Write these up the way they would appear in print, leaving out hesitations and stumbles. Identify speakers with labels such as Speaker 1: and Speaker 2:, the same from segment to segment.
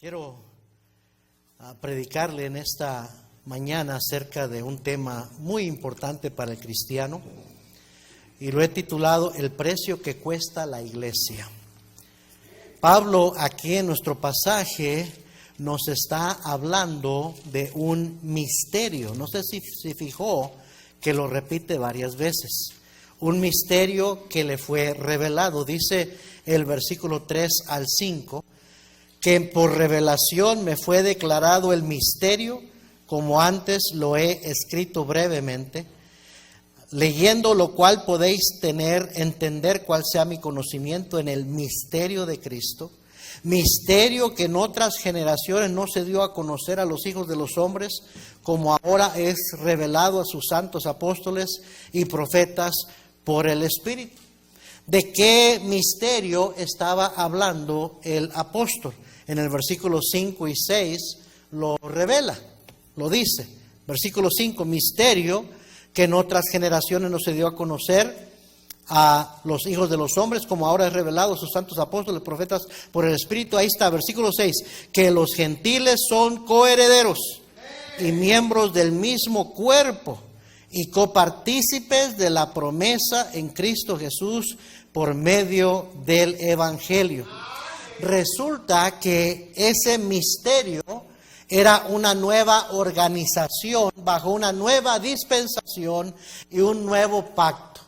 Speaker 1: Quiero predicarle en esta mañana acerca de un tema muy importante para el cristiano y lo he titulado El precio que cuesta la iglesia. Pablo aquí en nuestro pasaje nos está hablando de un misterio. No sé si se fijó que lo repite varias veces. Un misterio que le fue revelado. Dice el versículo 3 al 5 que por revelación me fue declarado el misterio, como antes lo he escrito brevemente, leyendo lo cual podéis entender cuál sea mi conocimiento en el misterio de Cristo, misterio que en otras generaciones no se dio a conocer a los hijos de los hombres, como ahora es revelado a sus santos apóstoles y profetas por el Espíritu. ¿De qué misterio estaba hablando el apóstol? En el versículo 5 y 6 lo revela, lo dice. Versículo 5, misterio que en otras generaciones no se dio a conocer a los hijos de los hombres, como ahora es revelado a sus santos apóstoles, profetas por el Espíritu. Ahí está, versículo 6, que los gentiles son coherederos y miembros del mismo cuerpo y copartícipes de la promesa en Cristo Jesús por medio del Evangelio. Resulta que ese misterio era una nueva organización bajo una nueva dispensación y un nuevo pacto.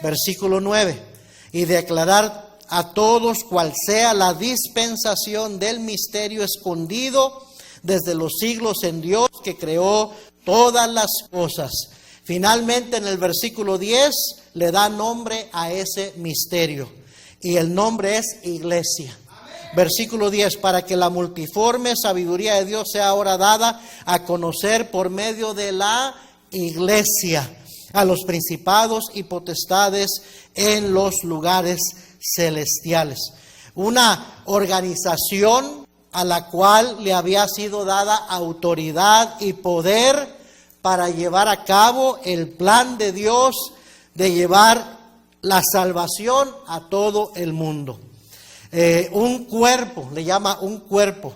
Speaker 1: Versículo 9. Y declarar a todos cuál sea la dispensación del misterio escondido desde los siglos en Dios que creó todas las cosas. Finalmente en el versículo 10 le da nombre a ese misterio y el nombre es iglesia. Versículo 10, para que la multiforme sabiduría de Dios sea ahora dada a conocer por medio de la iglesia a los principados y potestades en los lugares celestiales. Una organización a la cual le había sido dada autoridad y poder para llevar a cabo el plan de Dios de llevar la salvación a todo el mundo. Un cuerpo, le llama un cuerpo.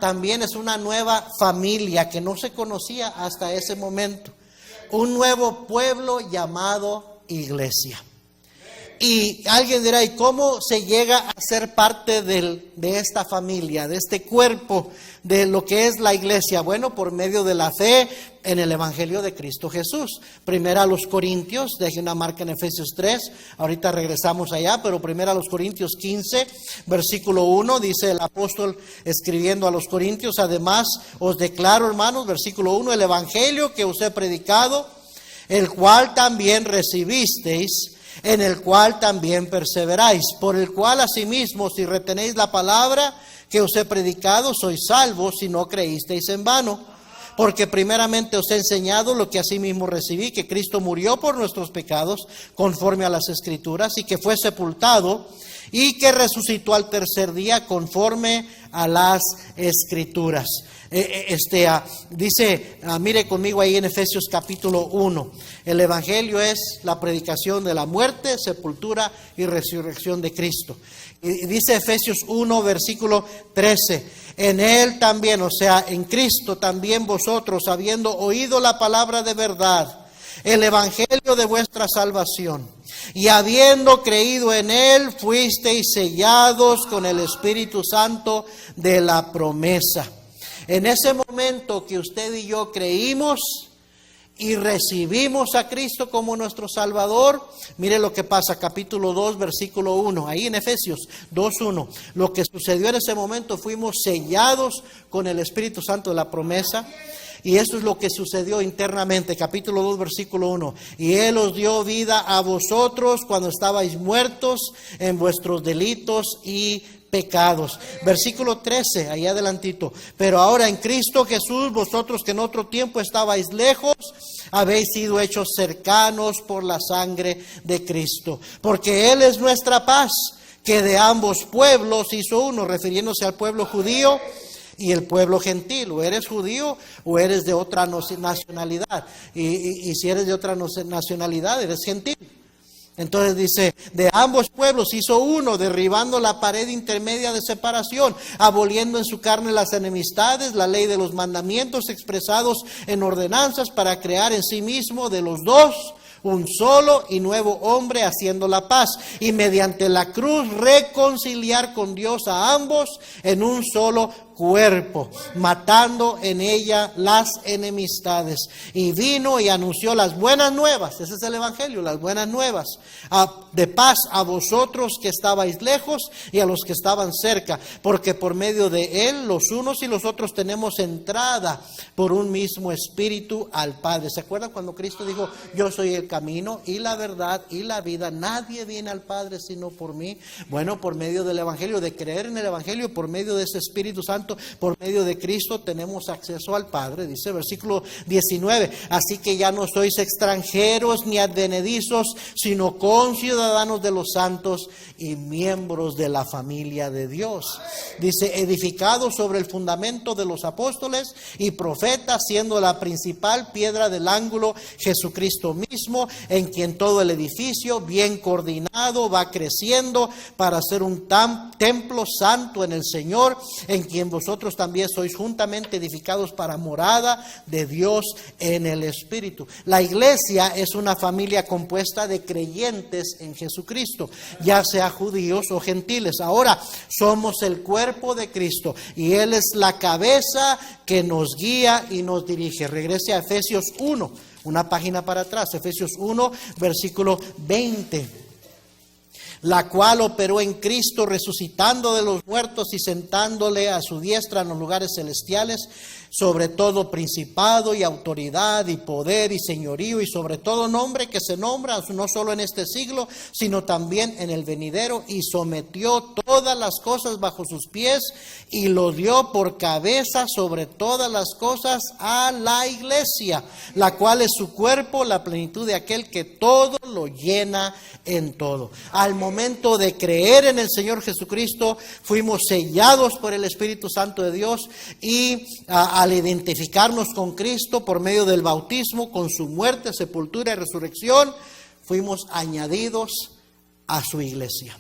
Speaker 1: También es una nueva familia que no se conocía hasta ese momento. Un nuevo pueblo llamado iglesia. Y alguien dirá, ¿y cómo se llega a ser parte de esta familia, de este cuerpo, de lo que es la iglesia? Bueno, por medio de la fe en el Evangelio de Cristo Jesús. Primero a los Corintios, deje una marca en Efesios 3, ahorita regresamos allá, pero primero a los Corintios 15, versículo 1, dice el apóstol escribiendo a los Corintios, además os declaro, hermanos, versículo 1, el Evangelio que os he predicado, el cual también recibisteis, en el cual también perseveráis, por el cual asimismo, si retenéis la palabra que os he predicado, sois salvos si no creísteis en vano. Porque primeramente os he enseñado lo que asimismo recibí, que Cristo murió por nuestros pecados, conforme a las Escrituras, y que fue sepultado, y que resucitó al tercer día, conforme a las Escrituras. Mire conmigo ahí en Efesios capítulo 1. El Evangelio es la predicación de la muerte, sepultura y resurrección de Cristo. Y dice Efesios 1, versículo 13. En Él también, o sea, en Cristo también vosotros, habiendo oído la palabra de verdad, el Evangelio de vuestra salvación, y habiendo creído en Él, fuisteis sellados con el Espíritu Santo de la promesa. En ese momento que usted y yo creímos y recibimos a Cristo como nuestro Salvador, mire lo que pasa, capítulo 2, versículo 1, ahí en Efesios 2:1. Lo que sucedió en ese momento, fuimos sellados con el Espíritu Santo de la promesa. Y esto es lo que sucedió internamente, capítulo 2, versículo 1. Y Él os dio vida a vosotros cuando estabais muertos en vuestros delitos y pecados. Versículo 13, ahí adelantito. Pero ahora en Cristo Jesús, vosotros que en otro tiempo estabais lejos, habéis sido hechos cercanos por la sangre de Cristo. Porque Él es nuestra paz, que de ambos pueblos hizo uno, refiriéndose al pueblo judío y el pueblo gentil. O eres judío o eres de otra nacionalidad. Y si eres de otra nacionalidad, eres gentil. Entonces dice, de ambos pueblos hizo uno, derribando la pared intermedia de separación, aboliendo en su carne las enemistades, la ley de los mandamientos expresados en ordenanzas, para crear en sí mismo de los dos un solo y nuevo hombre, haciendo la paz, y mediante la cruz reconciliar con Dios a ambos en un solo cuerpo, matando en ella las enemistades. Y vino y anunció las buenas nuevas, ese es el evangelio, las buenas nuevas, de paz a vosotros que estabais lejos y a los que estaban cerca, porque por medio de él los unos y los otros tenemos entrada por un mismo espíritu al Padre. ¿Se acuerdan cuando Cristo dijo, yo soy el camino y la verdad y la vida, nadie viene al Padre sino por mí? Bueno, por medio del evangelio, de creer en el evangelio, por medio de ese Espíritu Santo, por medio de Cristo tenemos acceso al Padre. Dice versículo 19, así que ya no sois extranjeros ni advenedizos, sino conciudadanos de los santos y miembros de la familia de Dios. Dice, edificados sobre el fundamento de los apóstoles y profetas, siendo la principal piedra del ángulo Jesucristo mismo, en quien todo el edificio bien coordinado va creciendo para ser un templo santo en el Señor, en quien vosotros también sois juntamente edificados para morada de Dios en el Espíritu. La iglesia es una familia compuesta de creyentes en Jesucristo, ya sea judíos o gentiles. Ahora somos el cuerpo de Cristo y Él es la cabeza que nos guía y nos dirige. Regrese a Efesios 1, una página para atrás, Efesios 1, versículo 20. La cual operó en Cristo, resucitando de los muertos y sentándole a su diestra en los lugares celestiales, sobre todo principado y autoridad y poder y señorío y sobre todo nombre que se nombra, no solo en este siglo, sino también en el venidero, y sometió todas las cosas bajo sus pies y lo dio por cabeza sobre todas las cosas a la iglesia, la cual es su cuerpo, la plenitud de aquel que todo lo llena en todo. Al momento de creer en el Señor Jesucristo, fuimos sellados por el Espíritu Santo de Dios, y al identificarnos con Cristo por medio del bautismo, con su muerte, sepultura y resurrección, fuimos añadidos a su iglesia.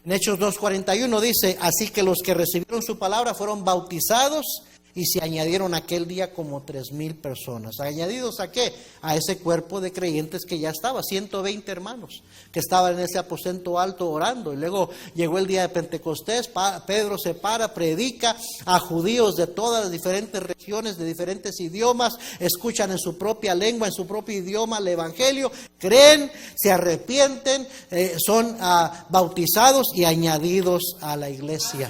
Speaker 1: En Hechos 2:41 dice, así que los que recibieron su palabra fueron bautizados, y se añadieron aquel día como 3,000 personas. ¿Añadidos a qué? A ese cuerpo de creyentes que ya estaba, 120 hermanos que estaban en ese aposento alto orando. Y luego llegó el día de Pentecostés, Pedro se para, predica a judíos de todas las diferentes regiones, de diferentes idiomas, escuchan en su propia lengua, en su propio idioma el evangelio, creen, se arrepienten, son bautizados y añadidos a la iglesia.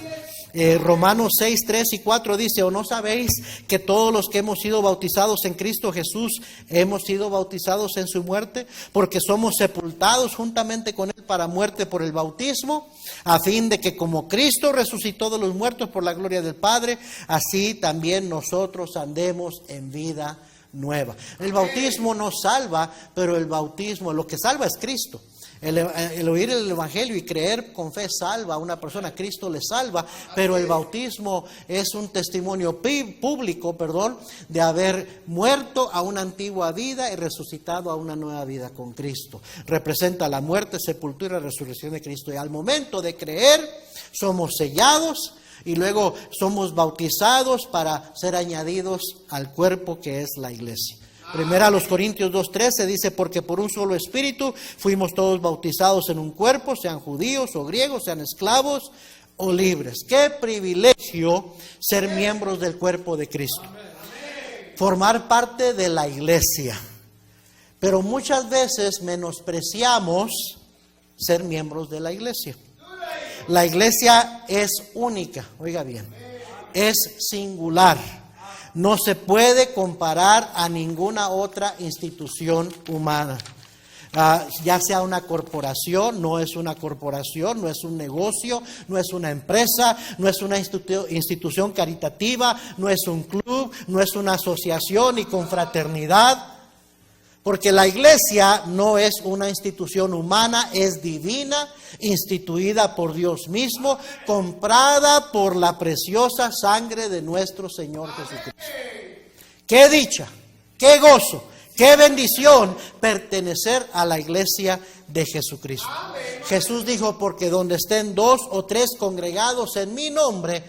Speaker 1: Romanos 6, 3 y 4 dice, ¿o no sabéis que todos los que hemos sido bautizados en Cristo Jesús hemos sido bautizados en su muerte? Porque somos sepultados juntamente con Él para muerte por el bautismo, a fin de que como Cristo resucitó de los muertos por la gloria del Padre, así también nosotros andemos en vida nueva. El bautismo no salva, pero el bautismo, lo que salva es Cristo. El oír el evangelio y creer con fe salva a una persona, Cristo le salva, pero el bautismo es un testimonio público, de haber muerto a una antigua vida y resucitado a una nueva vida con Cristo. Representa la muerte, sepultura y resurrección de Cristo. Y al momento de creer, somos sellados y luego somos bautizados para ser añadidos al cuerpo que es la iglesia. Primera a los Corintios 2:13 dice, porque por un solo espíritu fuimos todos bautizados en un cuerpo, sean judíos o griegos, sean esclavos o libres. Qué privilegio ser miembros del cuerpo de Cristo, formar parte de la iglesia. Pero muchas veces menospreciamos ser miembros de la iglesia. La iglesia es única, oiga bien, es singular. No se puede comparar a ninguna otra institución humana. Ya sea una corporación, no es una corporación, no es un negocio, no es una empresa, no es una institución caritativa, no es un club, no es una asociación y confraternidad. Porque la iglesia no es una institución humana, es divina, instituida por Dios mismo, comprada por la preciosa sangre de nuestro Señor Jesucristo. ¡Qué dicha! ¡Qué gozo! Qué bendición pertenecer a la iglesia de Jesucristo. Jesús dijo, porque donde estén 2 o 3 congregados en mi nombre,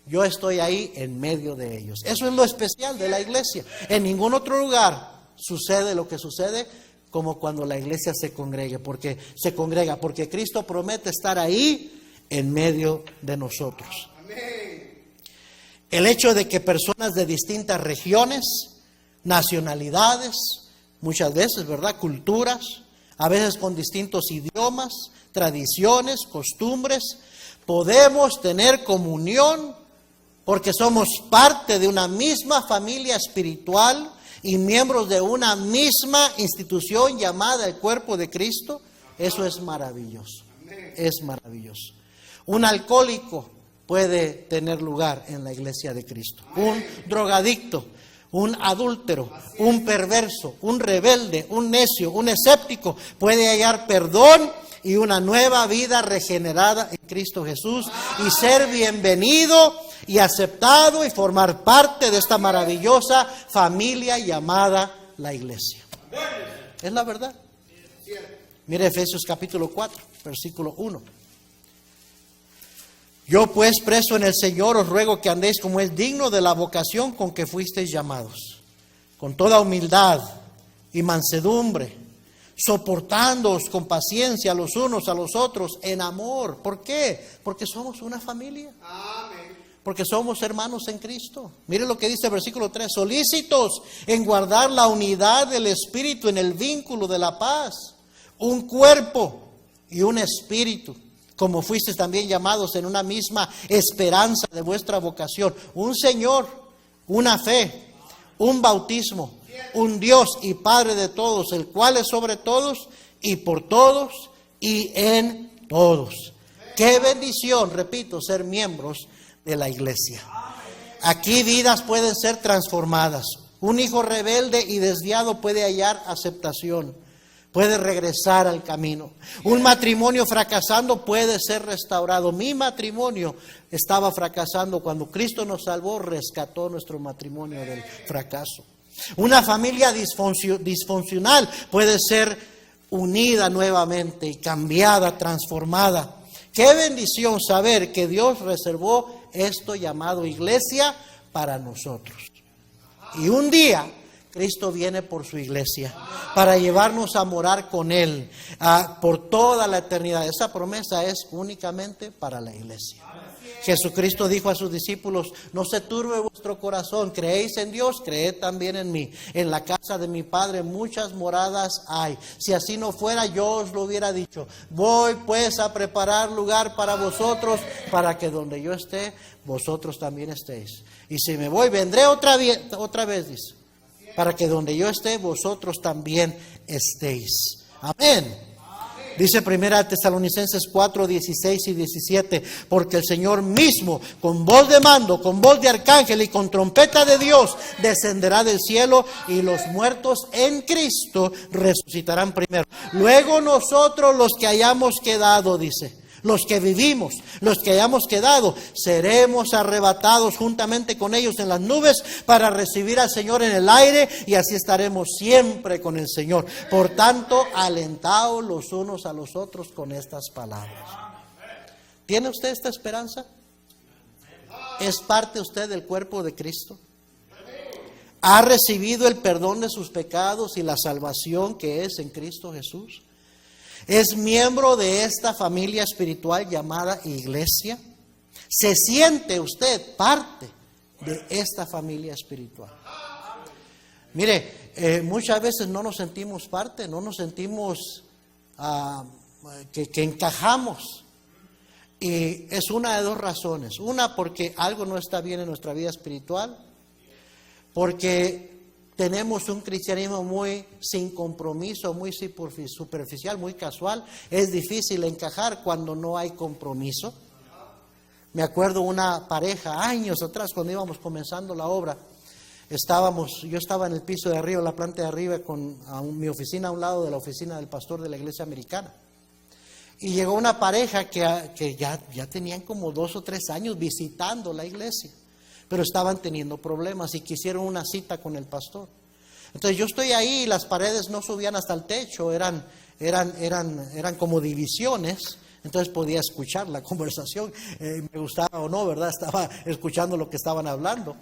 Speaker 1: yo estoy ahí en medio de ellos. Eso es lo especial de la iglesia. En ningún otro lugar sucede lo que sucede como cuando la iglesia se congrega, porque Cristo promete estar ahí en medio de nosotros. El hecho de que personas de distintas regiones, nacionalidades, muchas veces, ¿verdad?, culturas, a veces con distintos idiomas, tradiciones, costumbres, podemos tener comunión porque somos parte de una misma familia espiritual y miembros de una misma institución llamada el cuerpo de Cristo. Eso es maravilloso, es maravilloso. Un alcohólico puede tener lugar en la iglesia de Cristo. Un drogadicto, un adúltero, un perverso, un rebelde, un necio, un escéptico puede hallar perdón y una nueva vida regenerada en Cristo Jesús y ser bienvenido y aceptado y formar parte de esta maravillosa familia llamada la iglesia. Es la verdad. Mire Efesios capítulo 4, versículo 1. Yo pues, preso en el Señor, os ruego que andéis como es digno de la vocación con que fuisteis llamados, con toda humildad y mansedumbre, soportándoos con paciencia los unos a los otros en amor. ¿Por qué? Porque somos una familia. Porque somos hermanos en Cristo. Mire lo que dice el versículo 3. Solícitos en guardar la unidad del Espíritu en el vínculo de la paz. Un cuerpo y un espíritu, como fuisteis también llamados en una misma esperanza de vuestra vocación. Un Señor, una fe, un bautismo, un Dios y Padre de todos, el cual es sobre todos y por todos y en todos. Qué bendición, repito, ser miembros de la iglesia. Aquí vidas pueden ser transformadas. Un hijo rebelde y desviado puede hallar aceptación, puede regresar al camino. Un matrimonio fracasando puede ser restaurado. Mi matrimonio estaba fracasando. Cuando Cristo nos salvó, rescató nuestro matrimonio del fracaso. Una familia disfuncional puede ser unida nuevamente y cambiada, transformada. Qué bendición saber que Dios reservó esto llamado iglesia para nosotros. Y un día Cristo viene por su iglesia para llevarnos a morar con Él por toda la eternidad. Esa promesa es únicamente para la iglesia. Jesucristo dijo a sus discípulos, no se turbe vuestro corazón, creéis en Dios, creed también en mí. En la casa de mi Padre muchas moradas hay. Si así no fuera, yo os lo hubiera dicho. Voy pues a preparar lugar para vosotros, para que donde yo esté, vosotros también estéis. Y si me voy, vendré otra vez, dice, para que donde yo esté, vosotros también estéis. Amén. Dice 1 Tesalonicenses 4, 16 y 17, porque el Señor mismo, con voz de mando, con voz de arcángel y con trompeta de Dios, descenderá del cielo y los muertos en Cristo resucitarán primero. Luego nosotros los que hayamos quedado, dice, los que vivimos, los que hayamos quedado, seremos arrebatados juntamente con ellos en las nubes para recibir al Señor en el aire y así estaremos siempre con el Señor. Por tanto, alentaos los unos a los otros con estas palabras. ¿Tiene usted esta esperanza? ¿Es parte usted del cuerpo de Cristo? ¿Ha recibido el perdón de sus pecados y la salvación que es en Cristo Jesús? ¿Es miembro de esta familia espiritual llamada iglesia? ¿Se siente usted parte de esta familia espiritual? Mire, muchas veces no nos sentimos parte, no nos sentimos que encajamos. Y es una de dos razones. Una, porque algo no está bien en nuestra vida espiritual, porque tenemos un cristianismo muy sin compromiso, muy superficial, muy casual. Es difícil encajar cuando no hay compromiso. Me acuerdo una pareja, años atrás, cuando íbamos comenzando la obra, yo estaba en el piso de arriba, en la planta de arriba, con mi oficina a un lado de la oficina del pastor de la iglesia americana. Y llegó una pareja que ya tenían como 2 o 3 años visitando la iglesia, pero estaban teniendo problemas y quisieron una cita con el pastor. Entonces yo estoy ahí y las paredes no subían hasta el techo, eran como divisiones. Entonces podía escuchar la conversación, me gustaba o no, ¿verdad? Estaba escuchando lo que estaban hablando.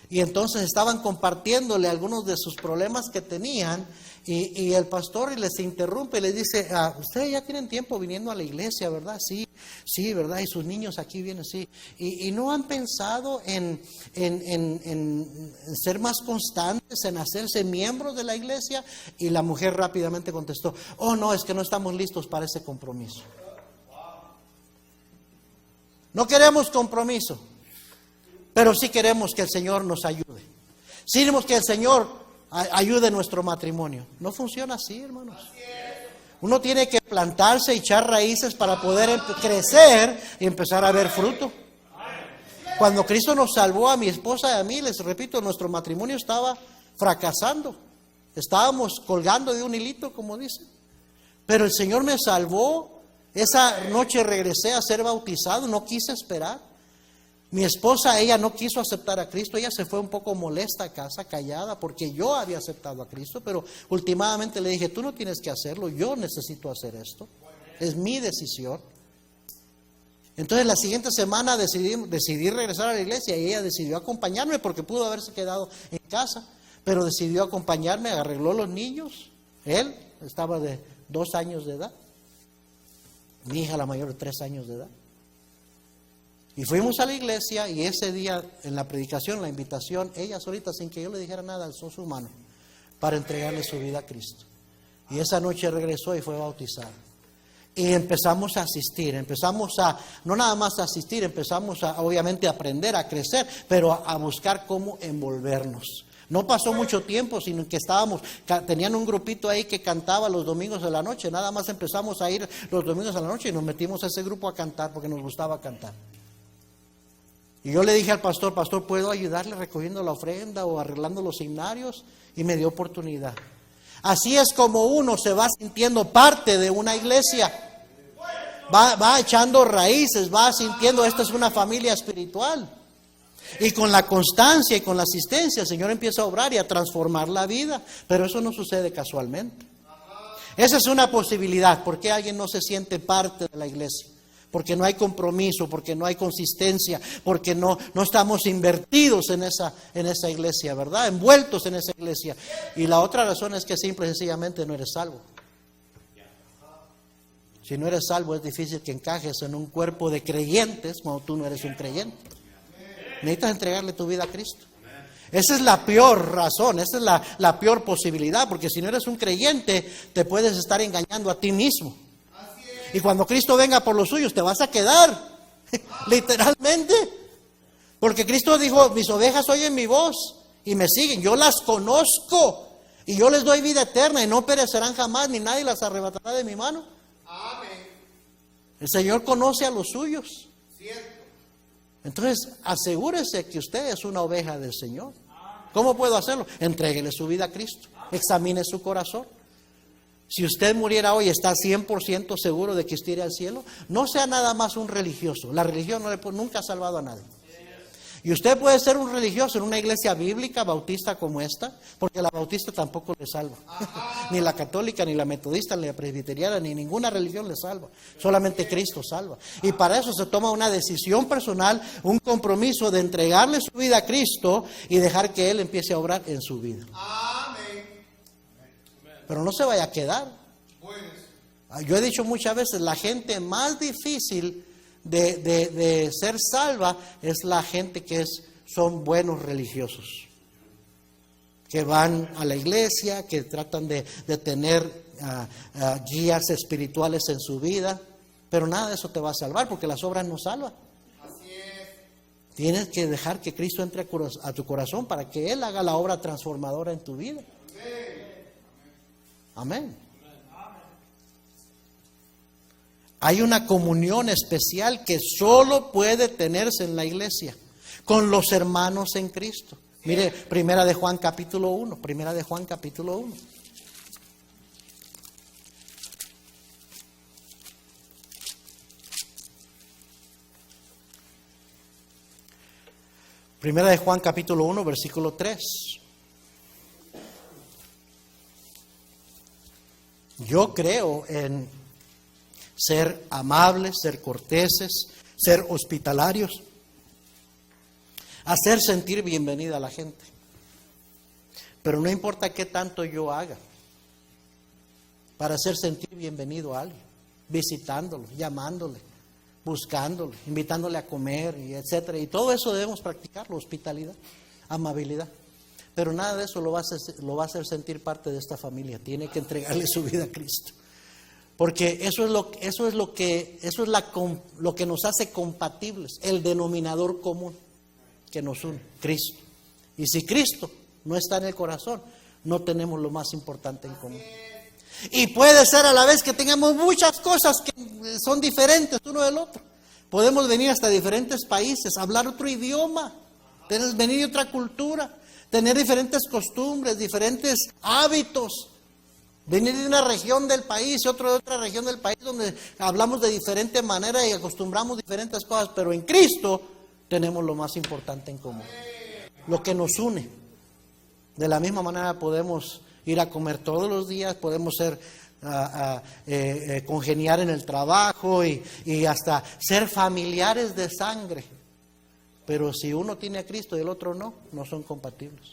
Speaker 1: Y entonces estaban compartiéndole algunos de sus problemas que tenían, y el pastor les interrumpe y les dice, ustedes ya tienen tiempo viniendo a la iglesia, ¿verdad? Sí, sí, ¿verdad? Y sus niños aquí vienen, sí. Y no han pensado en ser más constantes, en hacerse miembros de la iglesia. Y la mujer rápidamente contestó, oh no, es que no estamos listos para ese compromiso. No queremos compromiso, pero sí queremos que el Señor nos ayude. Sí queremos que el Señor ayude nuestro matrimonio. No funciona así, hermanos. Uno tiene que plantarse y echar raíces para poder crecer y empezar a ver fruto. Cuando Cristo nos salvó a mi esposa y a mí, les repito, nuestro matrimonio estaba fracasando. Estábamos colgando de un hilito, como dicen. Pero el Señor me salvó. Esa noche regresé a ser bautizado, no quise esperar. Mi esposa, ella no quiso aceptar a Cristo, ella se fue un poco molesta a casa, callada, porque yo había aceptado a Cristo, pero últimamente le dije, tú no tienes que hacerlo, yo necesito hacer esto, es mi decisión. Entonces la siguiente semana decidí regresar a la iglesia y ella decidió acompañarme porque pudo haberse quedado en casa, pero decidió acompañarme, arregló los niños, él estaba de 2 años de edad. Mi hija, la mayor, de 3 años de edad. Y fuimos a la iglesia y ese día, en la predicación, la invitación, ella solita, sin que yo le dijera nada, alzó su mano para entregarle su vida a Cristo. Y esa noche regresó y fue bautizada. Y empezamos a asistir, no nada más a asistir, empezamos obviamente a aprender, a crecer, pero a buscar cómo envolvernos. No pasó mucho tiempo, sino que tenían un grupito ahí que cantaba los domingos de la noche. Nada más empezamos a ir los domingos de la noche y nos metimos a ese grupo a cantar porque nos gustaba cantar. Y yo le dije al pastor, ¿puedo ayudarle recogiendo la ofrenda o arreglando los himnarios? Y me dio oportunidad. Así es como uno se va sintiendo parte de una iglesia. Va echando raíces, va sintiendo, esta es una familia espiritual. Y con la constancia y con la asistencia el Señor empieza a obrar y a transformar la vida. Pero eso no sucede casualmente. Esa es una posibilidad. ¿Por qué alguien no se siente parte de la iglesia? Porque no hay compromiso, porque no hay consistencia, porque no estamos invertidos en esa iglesia, ¿verdad? Envueltos en esa iglesia. Y la otra razón es que simple y sencillamente no eres salvo. Si no eres salvo es difícil que encajes en un cuerpo de creyentes cuando tú no eres un creyente. Necesitas entregarle tu vida a Cristo. Esa es la peor razón, esa es la peor posibilidad, porque si no eres un creyente, te puedes estar engañando a ti mismo. Y cuando Cristo venga por los suyos, te vas a quedar, literalmente. Porque Cristo dijo, mis ovejas oyen mi voz y me siguen, yo las conozco y yo les doy vida eterna y no perecerán jamás, ni nadie las arrebatará de mi mano. El Señor conoce a los suyos. Entonces, asegúrese que usted es una oveja del Señor. ¿Cómo puedo hacerlo? Entréguele su vida a Cristo. Examine su corazón. Si usted muriera hoy, ¿está 100% seguro de que usted irá al cielo? No sea nada más un religioso. La religión nunca ha salvado a nadie. Y usted puede ser un religioso en una iglesia bíblica bautista como esta, porque la bautista tampoco le salva. Ni la católica, ni la metodista, ni la presbiteriana, ni ninguna religión le salva. Solamente Cristo salva. Y para eso se toma una decisión personal, un compromiso de entregarle su vida a Cristo y dejar que Él empiece a obrar en su vida. Pero no se vaya a quedar. Yo he dicho muchas veces, la gente más difícil de ser salva es la gente que son buenos religiosos, que van a la iglesia, que tratan de tener guías espirituales en su vida, pero nada de eso te va a salvar, porque las obras no salvan. Tienes que dejar que Cristo entre a tu corazón para que Él haga la obra transformadora en tu vida. Amén. Hay una comunión especial que solo puede tenerse en la iglesia, con los hermanos en Cristo. Mire, Primera de Juan capítulo 1, Primera de Juan capítulo 1. Primera de Juan capítulo 1, versículo 3. yo creo en ser amables, ser corteses, ser hospitalarios, hacer sentir bienvenida a la gente. Pero no importa qué tanto yo haga para hacer sentir bienvenido a alguien, visitándolo, llamándole, buscándole, invitándole a comer, y etcétera. Y todo eso debemos practicarlo, hospitalidad, amabilidad. Pero nada de eso lo va a hacer sentir parte de esta familia. Tiene que entregarle su vida a Cristo. Porque eso es lo que nos hace compatibles, el denominador común que nos une, Cristo. Y si Cristo no está en el corazón, no tenemos lo más importante en común. Y puede ser a la vez que tengamos muchas cosas que son diferentes uno del otro. Podemos venir hasta diferentes países, hablar otro idioma, venir de otra cultura, tener diferentes costumbres, diferentes hábitos. Venir de una región del país y otro de otra región del país donde hablamos de diferente manera y acostumbramos diferentes cosas, pero en Cristo tenemos lo más importante en común, lo que nos une. De la misma manera podemos ir a comer todos los días, podemos congeniar en el trabajo y hasta ser familiares de sangre, pero si uno tiene a Cristo y el otro no son compatibles.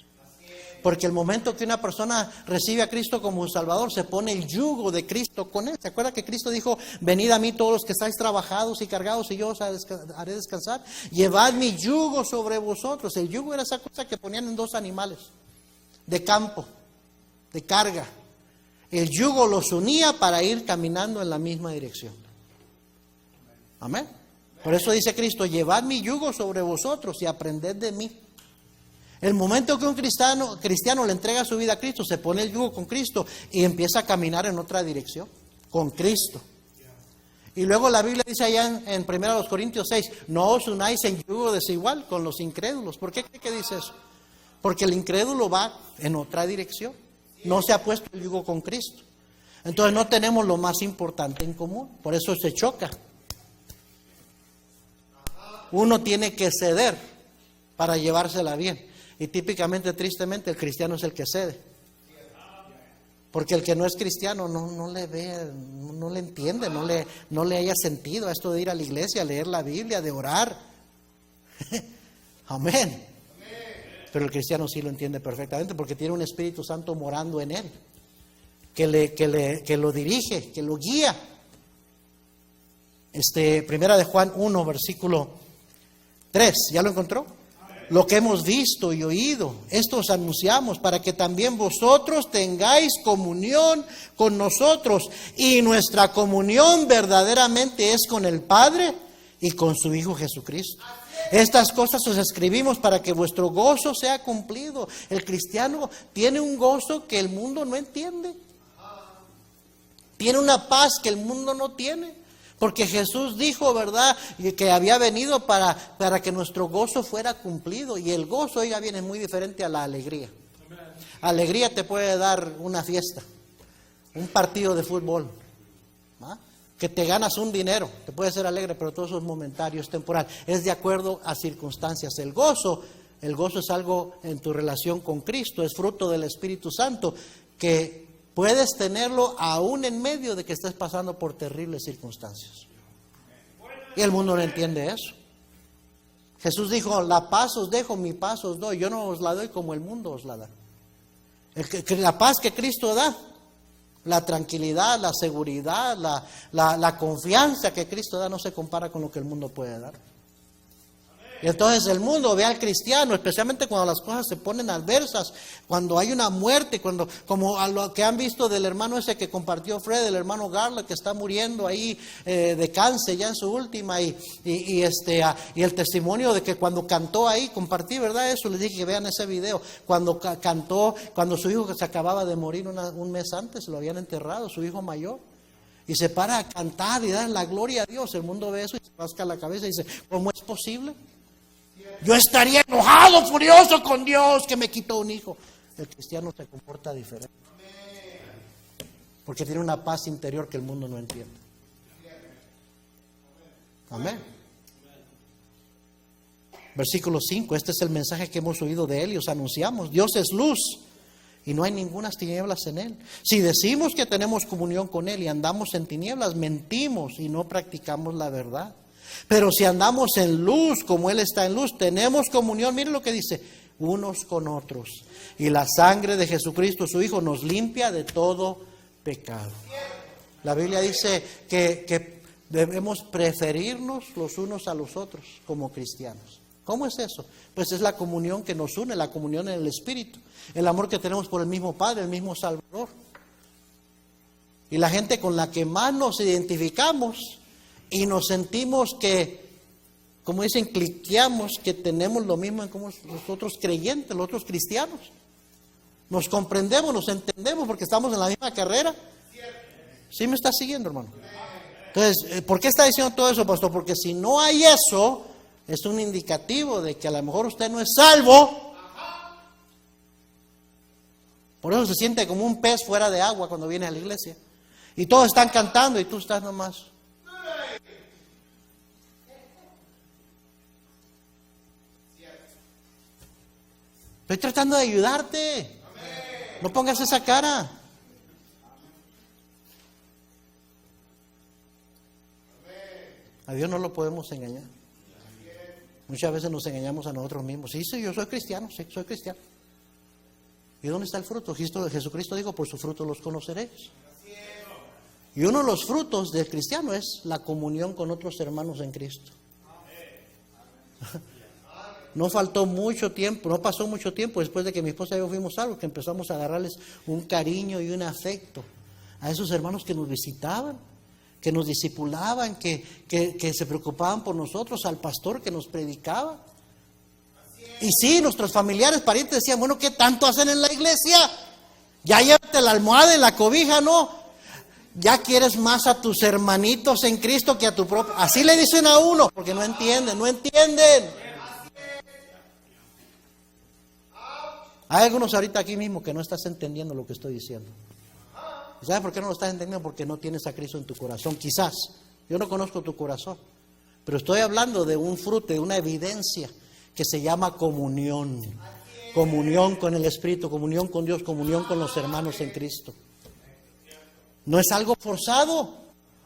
Speaker 1: Porque el momento que una persona recibe a Cristo como un Salvador, se pone el yugo de Cristo con él. ¿Se acuerda que Cristo dijo: venid a mí todos los que estáis trabajados y cargados y yo os haré descansar? Llevad mi yugo sobre vosotros. El yugo era esa cosa que ponían en dos animales de campo, de carga. El yugo los unía para ir caminando en la misma dirección. Amén. Por eso dice Cristo: llevad mi yugo sobre vosotros y aprended de mí. El momento que un cristiano le entrega su vida a Cristo, se pone el yugo con Cristo y empieza a caminar en otra dirección, con Cristo. Y luego la Biblia dice allá en 1 Corintios 6, no os unáis en yugo desigual con los incrédulos. ¿Por qué cree que dice eso? Porque el incrédulo va en otra dirección, no se ha puesto el yugo con Cristo. Entonces no tenemos lo más importante en común, por eso se choca. Uno tiene que ceder para llevársela bien. Y típicamente, tristemente, el cristiano es el que cede. Porque el que no es cristiano no le ve, no le entiende, no le haya sentido a esto de ir a la iglesia, leer la Biblia, de orar. Amén. Pero el cristiano sí lo entiende perfectamente porque tiene un Espíritu Santo morando en él, que lo dirige, que lo guía. Primera de Juan 1, versículo 3, ¿ya lo encontró? Lo que hemos visto y oído, esto os anunciamos para que también vosotros tengáis comunión con nosotros. Y nuestra comunión verdaderamente es con el Padre y con su Hijo Jesucristo. Estas cosas os escribimos para que vuestro gozo sea cumplido. El cristiano tiene un gozo que el mundo no entiende. Tiene una paz que el mundo no tiene. Porque Jesús dijo, ¿verdad?, que había venido para que nuestro gozo fuera cumplido. Y el gozo, oiga bien, es muy diferente a la alegría. Alegría te puede dar una fiesta, un partido de fútbol, ¿ah? Que te ganas un dinero, te puede ser alegre, pero todo eso es momentario, es temporal. Es de acuerdo a circunstancias. El gozo es algo en tu relación con Cristo, es fruto del Espíritu Santo, que puedes tenerlo aún en medio de que estés pasando por terribles circunstancias. Y el mundo no entiende eso. Jesús dijo, la paz os dejo, mi paz os doy. Yo no os la doy como el mundo os la da. La paz que Cristo da, la tranquilidad, la seguridad, la confianza que Cristo da no se compara con lo que el mundo puede dar. Y entonces el mundo ve al cristiano, especialmente cuando las cosas se ponen adversas, cuando hay una muerte, como a lo que han visto del hermano ese que compartió Fred, el hermano Garland, que está muriendo ahí de cáncer ya en su última, y el testimonio de que cuando cantó ahí, compartí, ¿verdad? Eso, les dije que vean ese video, cuando cantó, cuando su hijo que se acababa de morir un mes antes, lo habían enterrado, su hijo mayor. Y se para a cantar y dar la gloria a Dios. El mundo ve eso y se rasca la cabeza y dice, ¿cómo es posible? Yo estaría enojado, furioso con Dios que me quitó un hijo. El cristiano se comporta diferente. Porque tiene una paz interior que el mundo no entiende. Amén. Versículo 5. Este es el mensaje que hemos oído de él y os anunciamos. Dios es luz y no hay ninguna tinieblas en Él. Si decimos que tenemos comunión con Él y andamos en tinieblas, mentimos y no practicamos la verdad. Pero si andamos en luz, como Él está en luz, tenemos comunión, miren lo que dice, unos con otros. Y la sangre de Jesucristo, su Hijo, nos limpia de todo pecado. La Biblia dice que debemos preferirnos los unos a los otros como cristianos. ¿Cómo es eso? Pues es la comunión que nos une, la comunión en el Espíritu, el amor que tenemos por el mismo Padre, el mismo Salvador. Y la gente con la que más nos identificamos y nos sentimos que, como dicen, cliqueamos, que tenemos lo mismo en como los otros creyentes, los otros cristianos. Nos comprendemos, nos entendemos porque estamos en la misma carrera. ¿Sí me está siguiendo, hermano? Entonces, ¿por qué está diciendo todo eso, pastor? Porque si no hay eso, es un indicativo de que a lo mejor usted no es salvo. Por eso se siente como un pez fuera de agua cuando viene a la iglesia. Y todos están cantando y tú estás nomás. Estoy tratando de ayudarte. No pongas esa cara. A Dios no lo podemos engañar. Muchas veces nos engañamos a nosotros mismos. Sí, yo soy cristiano, sí, soy cristiano. ¿Y dónde está el fruto? Jesucristo dijo, por su fruto los conoceréis. Y uno de los frutos del cristiano es la comunión con otros hermanos en Cristo. No faltó mucho tiempo, no pasó mucho tiempo después de que mi esposa y yo fuimos salvos, que empezamos a agarrarles un cariño y un afecto a esos hermanos que nos visitaban, que nos discipulaban, que se preocupaban por nosotros, al pastor que nos predicaba. Y sí, nuestros familiares, parientes decían, bueno, ¿qué tanto hacen en la iglesia? Ya llévate la almohada y la cobija, ¿no? Ya quieres más a tus hermanitos en Cristo que a tu propio. Así le dicen a uno, porque no entienden. Hay algunos ahorita aquí mismo que no estás entendiendo lo que estoy diciendo. ¿Sabes por qué no lo estás entendiendo? Porque no tienes a Cristo en tu corazón. Quizás, yo no conozco tu corazón, pero estoy hablando de un fruto, de una evidencia que se llama comunión. Comunión con el Espíritu, comunión con Dios, comunión con los hermanos en Cristo. No es algo forzado,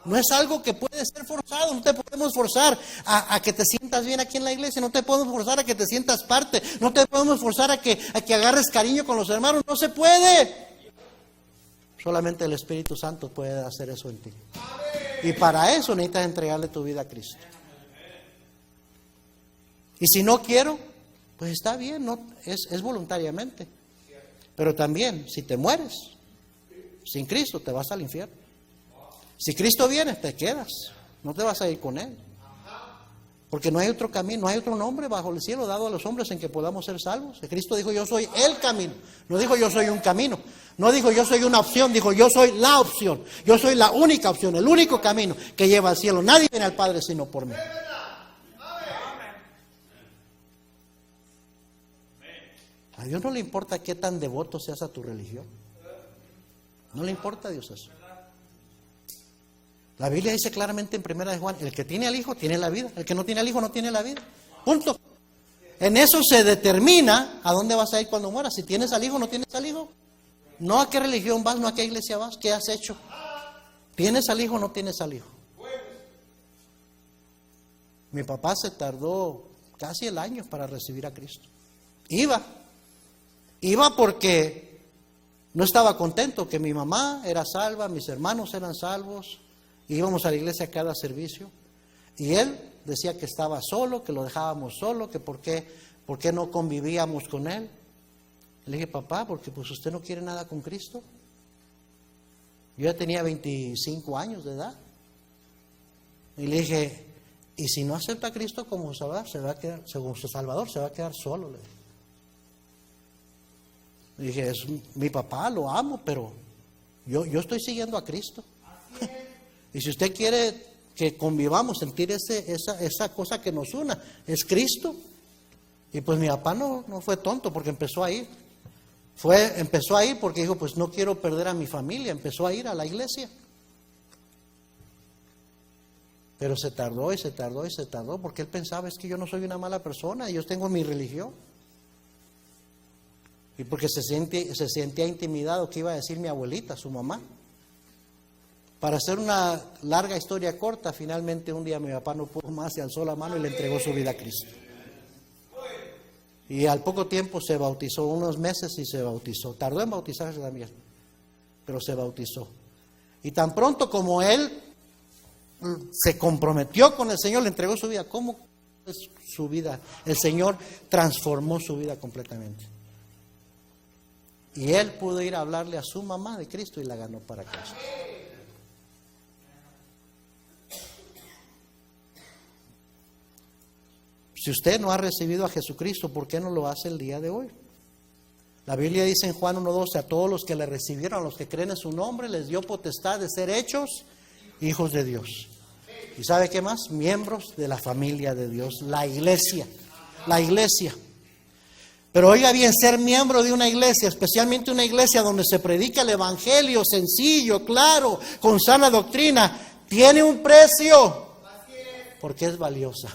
Speaker 1: no es algo que puede ser forzado. No te podemos forzar a que te sientas bien aquí en la iglesia, no te podemos forzar a que te sientas parte, no te podemos forzar a que agarres cariño con los hermanos, no se puede. Solamente el Espíritu Santo puede hacer eso en ti. Y para eso necesitas entregarle tu vida a Cristo. Y si no quiero, pues está bien, no, es voluntariamente. Pero también, si te mueres sin Cristo, te vas al infierno. Si Cristo viene, te quedas, no te vas a ir con Él. Porque no hay otro camino, no hay otro nombre bajo el cielo dado a los hombres en que podamos ser salvos. Cristo dijo, yo soy el camino. No dijo, yo soy un camino. No dijo, yo soy una opción. Dijo, yo soy la opción. Yo soy la única opción, el único camino que lleva al cielo. Nadie viene al Padre sino por mí. A Dios no le importa qué tan devoto seas a tu religión. No le importa a Dios eso. La Biblia dice claramente en 1 de Juan, el que tiene al Hijo tiene la vida, el que no tiene al Hijo no tiene la vida. Punto. En eso se determina a dónde vas a ir cuando mueras. Si tienes al Hijo o no tienes al Hijo. No a qué religión vas, no a qué iglesia vas, qué has hecho. ¿Tienes al Hijo o no tienes al Hijo? Mi papá se tardó casi el año para recibir a Cristo. Iba porque no estaba contento que mi mamá era salva, mis hermanos eran salvos. Íbamos a la iglesia a cada servicio. Y él decía que estaba solo, que lo dejábamos solo, que por qué no convivíamos con él. Le dije, papá, porque pues usted no quiere nada con Cristo. Yo ya tenía 25 años de edad. Y le dije, y si no acepta a Cristo como Salvador, se va a quedar, según su Salvador, se va a quedar solo. Le dije, es mi papá, lo amo, pero yo estoy siguiendo a Cristo. Y si usted quiere que convivamos, sentir esa cosa que nos una, es Cristo. Y pues mi papá no fue tonto porque empezó a ir. Empezó a ir porque dijo, pues no quiero perder a mi familia. Empezó a ir a la iglesia. Pero se tardó porque él pensaba, es que yo no soy una mala persona, yo tengo mi religión. Y porque se sentía intimidado, ¿qué iba a decir mi abuelita, su mamá? Para hacer una larga historia corta, finalmente un día mi papá no pudo más, se alzó la mano y le entregó su vida a Cristo. Y al poco tiempo se bautizó, unos meses y se bautizó. Tardó en bautizarse también, pero se bautizó. Y tan pronto como él se comprometió con el Señor, le entregó su vida. ¿Cómo es su vida? El Señor transformó su vida completamente. Y él pudo ir a hablarle a su mamá de Cristo y la ganó para Cristo. Si usted no ha recibido a Jesucristo, ¿por qué no lo hace el día de hoy? La Biblia dice en Juan 1:12, a todos los que le recibieron, a los que creen en su nombre, les dio potestad de ser hechos hijos de Dios. ¿Y sabe qué más? Miembros de la familia de Dios, la iglesia. La iglesia. Pero oiga bien, ser miembro de una iglesia, especialmente una iglesia donde se predica el evangelio sencillo, claro, con sana doctrina, tiene un precio, porque es valiosa.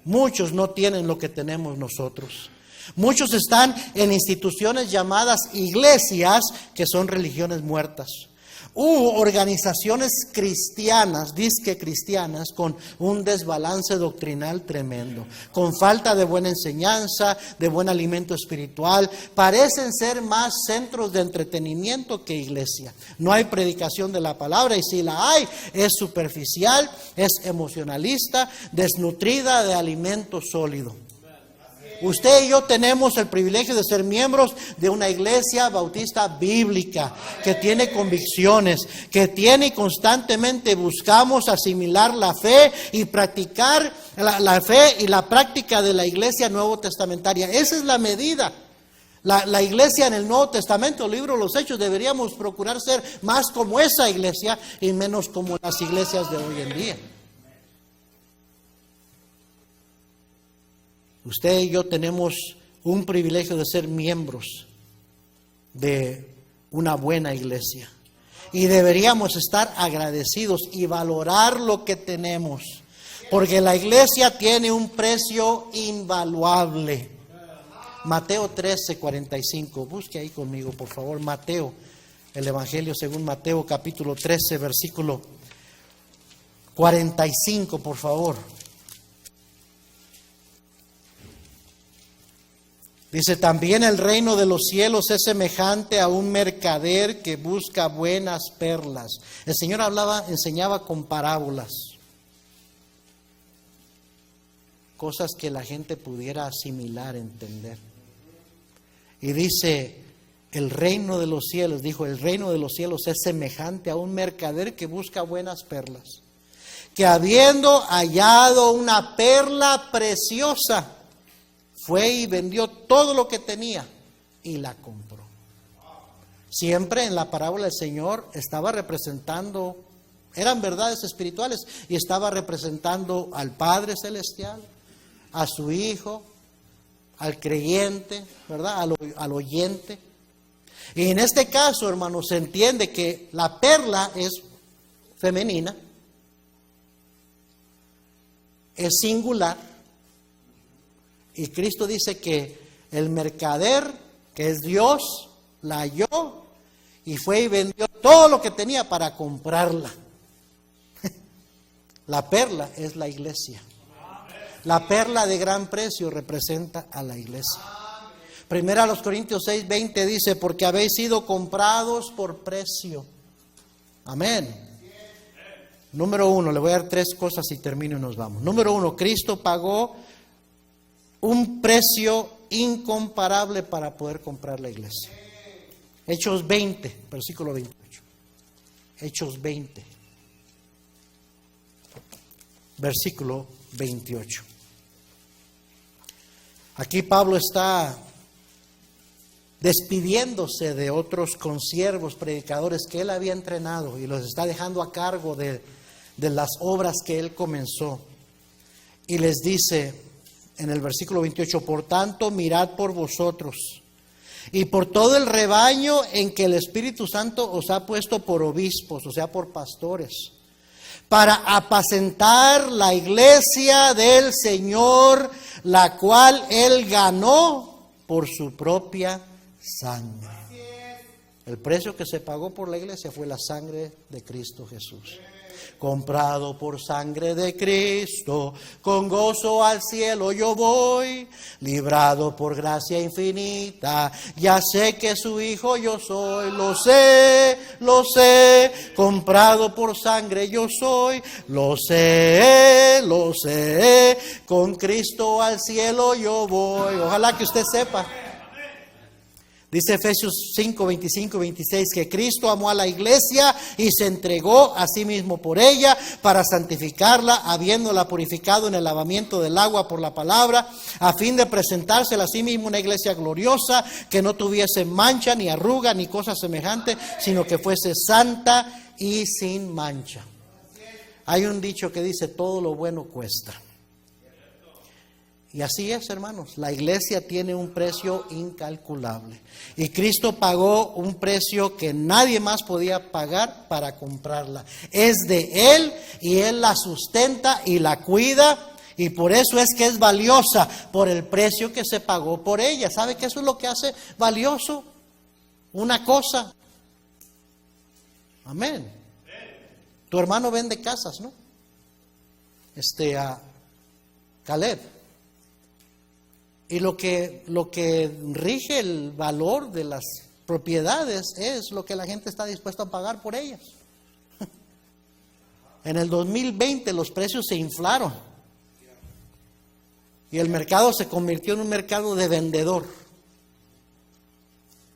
Speaker 1: Muchos no tienen lo que tenemos nosotros. Muchos están en instituciones llamadas iglesias, que son religiones muertas. Organizaciones cristianas, disque cristianas, con un desbalance doctrinal tremendo, con falta de buena enseñanza, de buen alimento espiritual. Parecen ser más centros de entretenimiento que iglesia. No hay predicación de la palabra, y si la hay, es superficial, es emocionalista, desnutrida de alimento sólido. Usted y yo tenemos el privilegio de ser miembros de una iglesia bautista bíblica, que tiene convicciones, que tiene y constantemente buscamos asimilar la fe y practicar la fe y la práctica de la iglesia nuevo testamentaria. Esa es la medida. La iglesia en el Nuevo Testamento, el libro de los Hechos, deberíamos procurar ser más como esa iglesia y menos como las iglesias de hoy en día. Usted y yo tenemos un privilegio de ser miembros de una buena iglesia. Y deberíamos estar agradecidos y valorar lo que tenemos. Porque la iglesia tiene un precio invaluable. Mateo 13:45. Busque ahí conmigo, por favor. Mateo, el Evangelio según Mateo, capítulo 13, versículo 45, por favor. Dice, también el reino de los cielos es semejante a un mercader que busca buenas perlas. El Señor enseñaba con parábolas, cosas que la gente pudiera asimilar, entender. Y dice, el reino de los cielos, dijo, el reino de los cielos es semejante a un mercader que busca buenas perlas, que habiendo hallado una perla preciosa, fue y vendió todo lo que tenía y la compró. Siempre en la parábola el Señor estaba representando, eran verdades espirituales, y estaba representando al Padre Celestial, a su Hijo, al creyente, ¿verdad? Al oyente. Y en este caso, hermanos, se entiende que la perla es femenina, es singular. Y Cristo dice que el mercader, que es Dios, la halló y fue y vendió todo lo que tenía para comprarla. La perla es la iglesia. La perla de gran precio representa a la iglesia. Primera a los Corintios 6:20 dice, porque habéis sido comprados por precio. Amén. Número 1, le voy a dar 3 cosas y termino y nos vamos. Número 1, Cristo pagó un precio incomparable para poder comprar la iglesia. Hechos 20, versículo 28. Hechos 20, versículo 28. Aquí Pablo está despidiéndose de otros consiervos, predicadores que él había entrenado, y los está dejando a cargo de las obras que él comenzó. Y les dice en el versículo 28, por tanto, mirad por vosotros y por todo el rebaño en que el Espíritu Santo os ha puesto por obispos, o sea, por pastores, para apacentar la iglesia del Señor, la cual Él ganó por su propia sangre. El precio que se pagó por la iglesia fue la sangre de Cristo Jesús. Comprado por sangre de Cristo, con gozo al cielo yo voy, librado por gracia infinita, ya sé que su hijo yo soy, lo sé, comprado por sangre yo soy, lo sé, con Cristo al cielo yo voy. Ojalá que usted sepa. Dice Efesios 5, 25 y 26 que Cristo amó a la iglesia y se entregó a sí mismo por ella para santificarla, habiéndola purificado en el lavamiento del agua por la palabra, a fin de presentársela a sí mismo una iglesia gloriosa, que no tuviese mancha, ni arruga, ni cosa semejante, sino que fuese santa y sin mancha. Hay un dicho que dice, todo lo bueno cuesta. Y así es, hermanos, la iglesia tiene un precio incalculable. Y Cristo pagó un precio que nadie más podía pagar para comprarla. Es de Él y Él la sustenta y la cuida. Y por eso es que es valiosa, por el precio que se pagó por ella. ¿Sabe que eso es lo que hace valioso una cosa? Amén. Tu hermano vende casas, ¿no? Caleb. Y lo que rige el valor de las propiedades es lo que la gente está dispuesta a pagar por ellas. En el 2020 los precios se inflaron y el mercado se convirtió en un mercado de vendedor.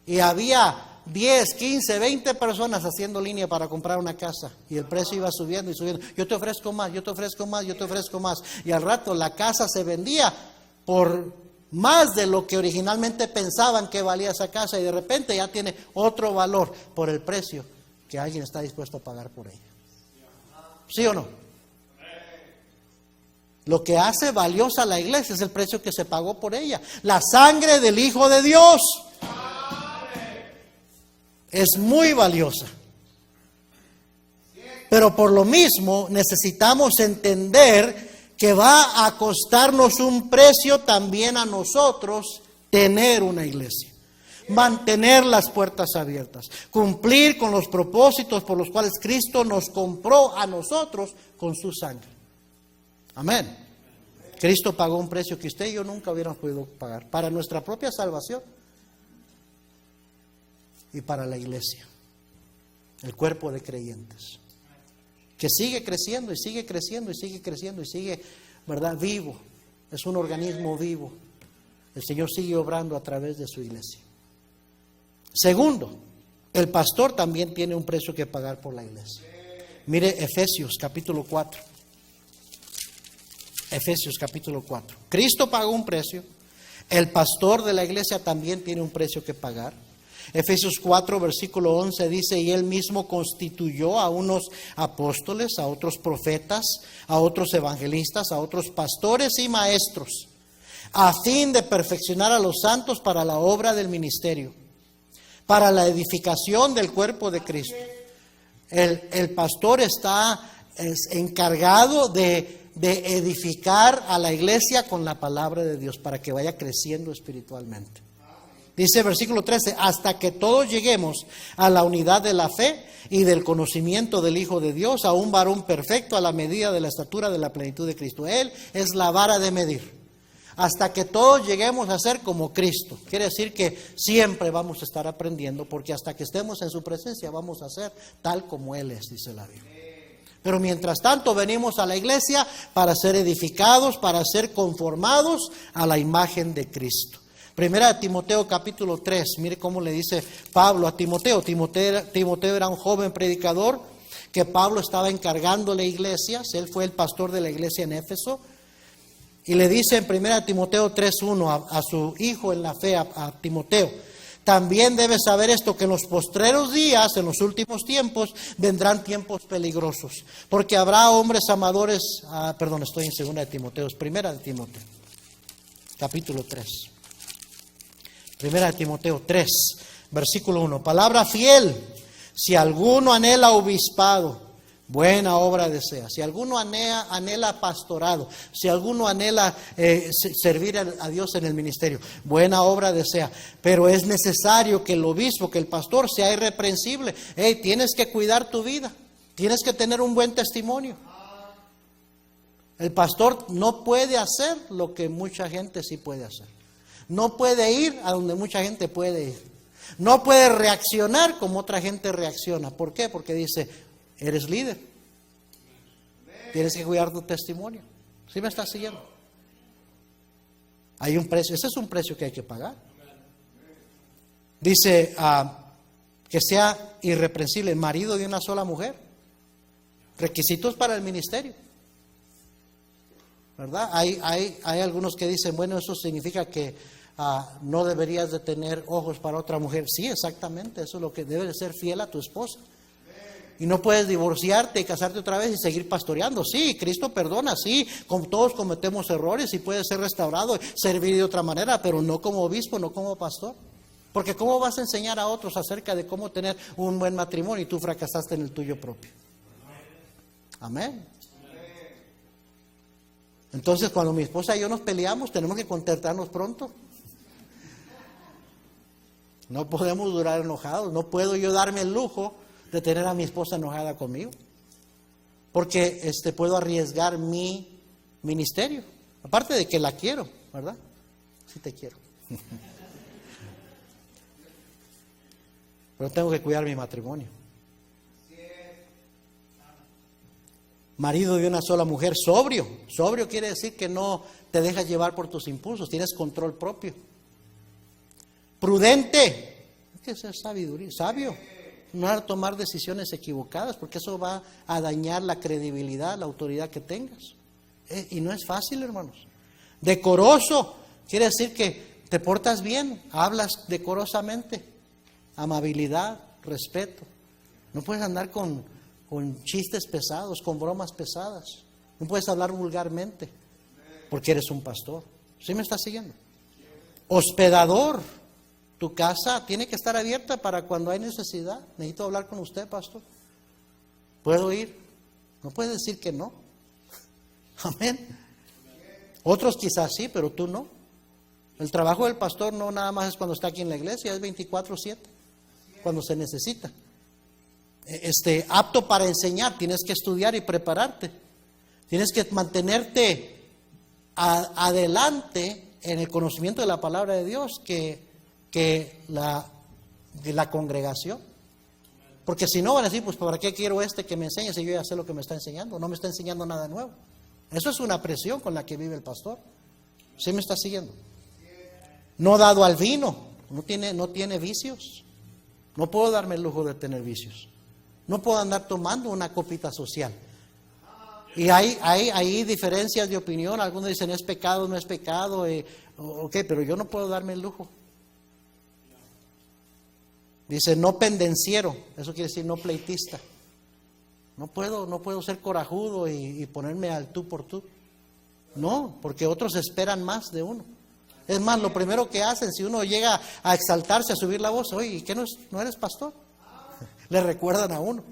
Speaker 1: Y había 10, 15, 20 personas haciendo línea para comprar una casa y el precio iba subiendo y subiendo. Yo te ofrezco más, yo te ofrezco más, yo te ofrezco más. Y al rato la casa se vendía por más de lo que originalmente pensaban que valía esa casa y de repente ya tiene otro valor por el precio que alguien está dispuesto a pagar por ella. ¿Sí o no? Lo que hace valiosa la iglesia es el precio que se pagó por ella. La sangre del Hijo de Dios es muy valiosa. Pero por lo mismo necesitamos entender que va a costarnos un precio también a nosotros tener una iglesia, mantener las puertas abiertas, cumplir con los propósitos por los cuales Cristo nos compró a nosotros con su sangre. Amén. Cristo pagó un precio que usted y yo nunca hubiéramos podido pagar para nuestra propia salvación y para la iglesia, el cuerpo de creyentes, que sigue creciendo y sigue creciendo y sigue creciendo y sigue, ¿verdad?, vivo. Es un organismo vivo. El Señor sigue obrando a través de su iglesia. Segundo, el pastor también tiene un precio que pagar por la iglesia. Mire Efesios capítulo 4. Efesios capítulo 4. Cristo pagó un precio. El pastor de la iglesia también tiene un precio que pagar. Efesios 4, versículo 11 dice, y Él mismo constituyó a unos apóstoles, a otros profetas, a otros evangelistas, a otros pastores y maestros, a fin de perfeccionar a los santos para la obra del ministerio, para la edificación del cuerpo de Cristo. El pastor está encargado de edificar a la iglesia con la palabra de Dios para que vaya creciendo espiritualmente. Dice versículo 13, hasta que todos lleguemos a la unidad de la fe y del conocimiento del Hijo de Dios, a un varón perfecto a la medida de la estatura de la plenitud de Cristo. Él es la vara de medir. Hasta que todos lleguemos a ser como Cristo. Quiere decir que siempre vamos a estar aprendiendo, porque hasta que estemos en su presencia vamos a ser tal como Él es, dice la Biblia. Pero mientras tanto venimos a la iglesia para ser edificados, para ser conformados a la imagen de Cristo. Primera de Timoteo capítulo 3, mire cómo le dice Pablo a Timoteo. Timoteo era un joven predicador que Pablo estaba encargándole iglesias. Él fue el pastor de la iglesia en Éfeso. Y le dice en Primera de Timoteo 3:1 a su hijo en la fe, a Timoteo, también debes saber esto, que en los postreros días, en los últimos tiempos, vendrán tiempos peligrosos. Porque habrá hombres amadores, estoy en Segunda de Timoteo, es Primera de Timoteo, capítulo 3. Primera de Timoteo 3, versículo 1. Palabra fiel, si alguno anhela obispado, buena obra desea. Si alguno anhela pastorado, si alguno anhela servir a Dios en el ministerio, buena obra desea. Pero es necesario que el obispo, que el pastor sea irreprensible. Hey, tienes que cuidar tu vida, tienes que tener un buen testimonio. El pastor no puede hacer lo que mucha gente sí puede hacer. No puede ir a donde mucha gente puede ir. No puede reaccionar como otra gente reacciona. ¿Por qué? Porque dice, eres líder. Tienes que cuidar tu testimonio. ¿Sí me estás siguiendo? Hay un precio, ese es un precio que hay que pagar. Dice que sea irreprensible, marido de una sola mujer. Requisitos para el ministerio, ¿verdad? Hay algunos que dicen, bueno, eso significa que no deberías de tener ojos para otra mujer. Sí, exactamente, eso es lo que debes de ser fiel a tu esposa. Y no puedes divorciarte y casarte otra vez y seguir pastoreando. Sí, Cristo perdona, sí, como todos cometemos errores y puede ser restaurado, servir de otra manera, pero no como obispo, no como pastor. Porque ¿cómo vas a enseñar a otros acerca de cómo tener un buen matrimonio y tú fracasaste en el tuyo propio? Amén. Entonces, cuando mi esposa y yo nos peleamos, tenemos que contentarnos pronto. No podemos durar enojados. No puedo yo darme el lujo de tener a mi esposa enojada conmigo, porque puedo arriesgar mi ministerio. Aparte de que la quiero, ¿verdad? Sí te quiero. Pero tengo que cuidar mi matrimonio. Marido de una sola mujer, sobrio. Sobrio quiere decir que no te dejas llevar por tus impulsos, tienes control propio. Prudente, hay que ser sabiduría, sabio. No tomar decisiones equivocadas, porque eso va a dañar la credibilidad, la autoridad que tengas. Y no es fácil, hermanos. Decoroso, quiere decir que te portas bien, hablas decorosamente, amabilidad, respeto. No puedes andar con chistes pesados, con bromas pesadas. No puedes hablar vulgarmente, porque eres un pastor. ¿Sí me estás siguiendo? Hospedador. Tu casa tiene que estar abierta para cuando hay necesidad. Necesito hablar con usted, pastor. ¿Puedo ir? No puedes decir que no. Amén. Otros quizás sí, pero tú no. El trabajo del pastor no nada más es cuando está aquí en la iglesia, es 24/7, cuando se necesita. Apto para enseñar, tienes que estudiar y prepararte. Tienes que mantenerte adelante en el conocimiento de la palabra de Dios que la congregación. Porque si no van a decir, pues ¿para qué quiero que me enseñe si yo ya sé lo que me está enseñando? No me está enseñando nada nuevo. Eso es una presión con la que vive el pastor. ¿Sí me está siguiendo? No dado al vino, no tiene vicios. No puedo darme el lujo de tener vicios. No puedo andar tomando una copita social. Y hay diferencias de opinión. Algunos dicen es pecado, no es pecado, pero yo no puedo darme el lujo. Dice no pendenciero, eso quiere decir no pleitista. No puedo ser corajudo y ponerme al tú por tú. No, porque otros esperan más de uno. Es más, lo primero que hacen, si uno llega a exaltarse, a subir la voz, oye, ¿y qué no eres pastor? Le recuerdan a uno.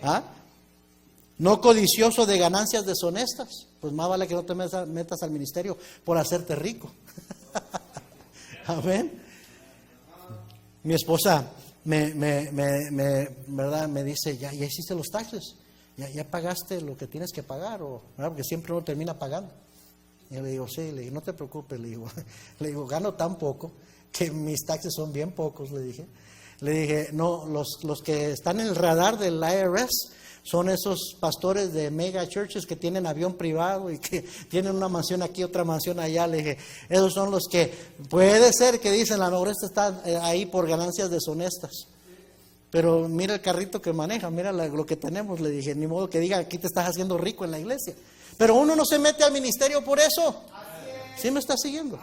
Speaker 1: ¿Ah? No codicioso de ganancias deshonestas. Pues más vale que no te metas al ministerio por hacerte rico. Amén. Mi esposa ¿verdad? Me dice, ¿ya hiciste los taxes? ¿Ya pagaste lo que tienes que pagar? ¿Verdad? Porque siempre uno termina pagando. Y yo le digo, sí, le digo, no te preocupes, le digo, gano tan poco que mis taxes son bien pocos, le dije, no, los que están en el radar del IRS son esos pastores de mega churches que tienen avión privado y que tienen una mansión aquí, otra mansión allá. Le dije, esos son los que puede ser que dicen, la mejor está ahí por ganancias deshonestas. Pero mira el carrito que maneja, mira lo que tenemos. Le dije, ni modo que diga, aquí te estás haciendo rico en la iglesia. Pero uno no se mete al ministerio por eso. ¿Sí me está siguiendo?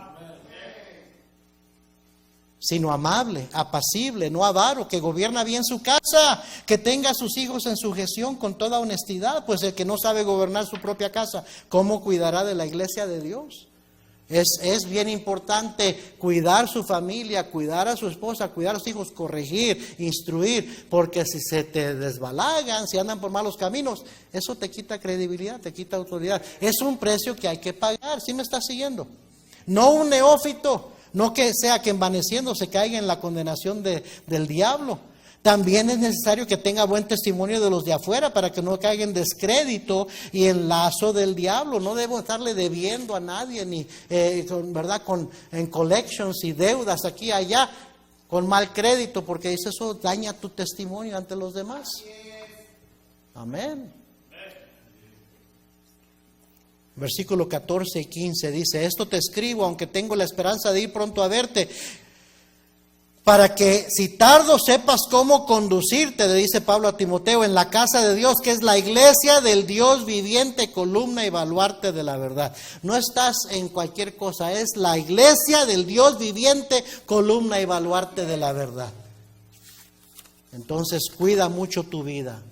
Speaker 1: Sino amable, apacible, no avaro, que gobierna bien su casa, que tenga a sus hijos en sujeción con toda honestidad, pues el que no sabe gobernar su propia casa, ¿cómo cuidará de la iglesia de Dios? Es bien importante cuidar su familia, cuidar a su esposa, cuidar a sus hijos, corregir, instruir, porque si se te desbalagan, si andan por malos caminos, eso te quita credibilidad, te quita autoridad. Es un precio que hay que pagar, ¿sí me estás siguiendo? No un neófito, no que sea que envaneciendo se caiga en la condenación del diablo. También es necesario que tenga buen testimonio de los de afuera para que no caiga en descrédito y en lazo del diablo. No debo estarle debiendo a nadie, ni en collections y deudas aquí y allá, con mal crédito, porque eso daña tu testimonio ante los demás. Amén. Versículo 14 y 15 dice: esto te escribo, aunque tengo la esperanza de ir pronto a verte, para que si tardo sepas cómo conducirte, le dice Pablo a Timoteo, en la casa de Dios, que es la iglesia del Dios viviente, columna y baluarte de la verdad. No estás en cualquier cosa, es la iglesia del Dios viviente, columna y baluarte de la verdad. Entonces cuida mucho tu vida,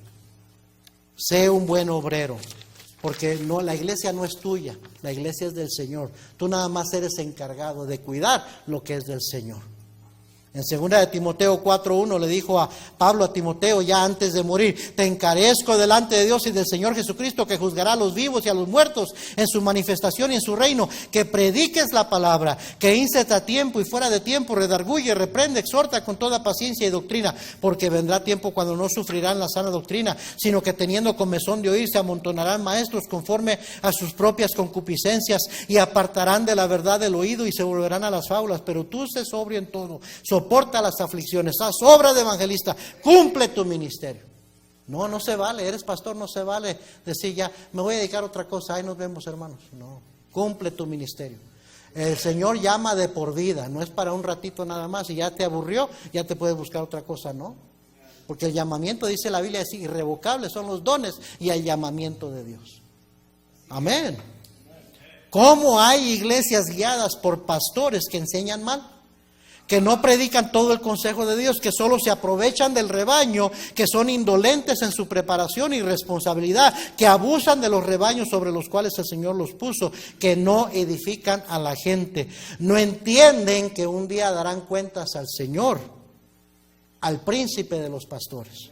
Speaker 1: sé un buen obrero, porque no, la iglesia no es tuya, la iglesia es del Señor. Tú nada más eres encargado de cuidar lo que es del Señor. En 2 de Timoteo 4:1 le dijo a Pablo a Timoteo ya antes de morir: te encarezco delante de Dios y del Señor Jesucristo, que juzgará a los vivos y a los muertos en su manifestación y en su reino, que prediques la palabra, que instes a tiempo y fuera de tiempo, redarguye, reprende, exhorta con toda paciencia y doctrina, porque vendrá tiempo cuando no sufrirán la sana doctrina, sino que teniendo comezón de oír se amontonarán maestros conforme a sus propias concupiscencias, y apartarán de la verdad del oído y se volverán a las fábulas. Pero tú sé sobrio en todo, soporta las aflicciones, haz obra de evangelista, cumple tu ministerio. No se vale, eres pastor, no se vale decir ya, me voy a dedicar a otra cosa, ahí nos vemos hermanos. No, cumple tu ministerio. El Señor llama de por vida, no es para un ratito nada más, y ya te aburrió, ya te puedes buscar otra cosa, no. Porque el llamamiento, dice la Biblia, es irrevocable, son los dones y el llamamiento de Dios. Amén. ¿Cómo hay iglesias guiadas por pastores que enseñan mal? Que no predican todo el consejo de Dios, que solo se aprovechan del rebaño, que son indolentes en su preparación y responsabilidad, que abusan de los rebaños sobre los cuales el Señor los puso, que no edifican a la gente. No entienden que un día darán cuentas al Señor, al príncipe de los pastores.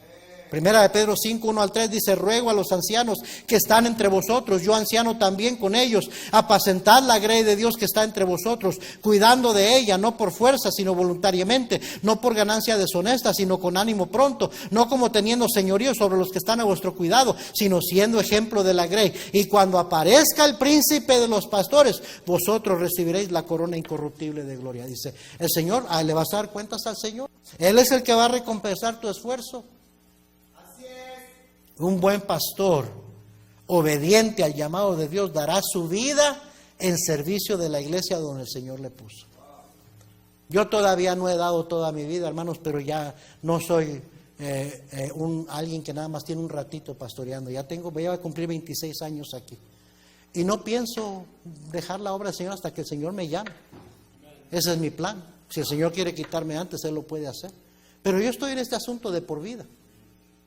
Speaker 1: Primera de Pedro 5:1-3 dice: ruego a los ancianos que están entre vosotros, yo anciano también con ellos, apacentad la grey de Dios que está entre vosotros, cuidando de ella, no por fuerza, sino voluntariamente, no por ganancia deshonesta, sino con ánimo pronto, no como teniendo señorío sobre los que están a vuestro cuidado, sino siendo ejemplo de la grey. Y cuando aparezca el príncipe de los pastores, vosotros recibiréis la corona incorruptible de gloria. Dice el Señor, ¿le vas a dar cuentas al Señor? Él es el que va a recompensar tu esfuerzo. Un buen pastor, obediente al llamado de Dios, dará su vida en servicio de la iglesia donde el Señor le puso. Yo todavía no he dado toda mi vida, hermanos, pero ya no soy alguien que nada más tiene un ratito pastoreando. Voy a cumplir 26 años aquí. Y no pienso dejar la obra del Señor hasta que el Señor me llame. Ese es mi plan. Si el Señor quiere quitarme antes, Él lo puede hacer. Pero yo estoy en este asunto de por vida.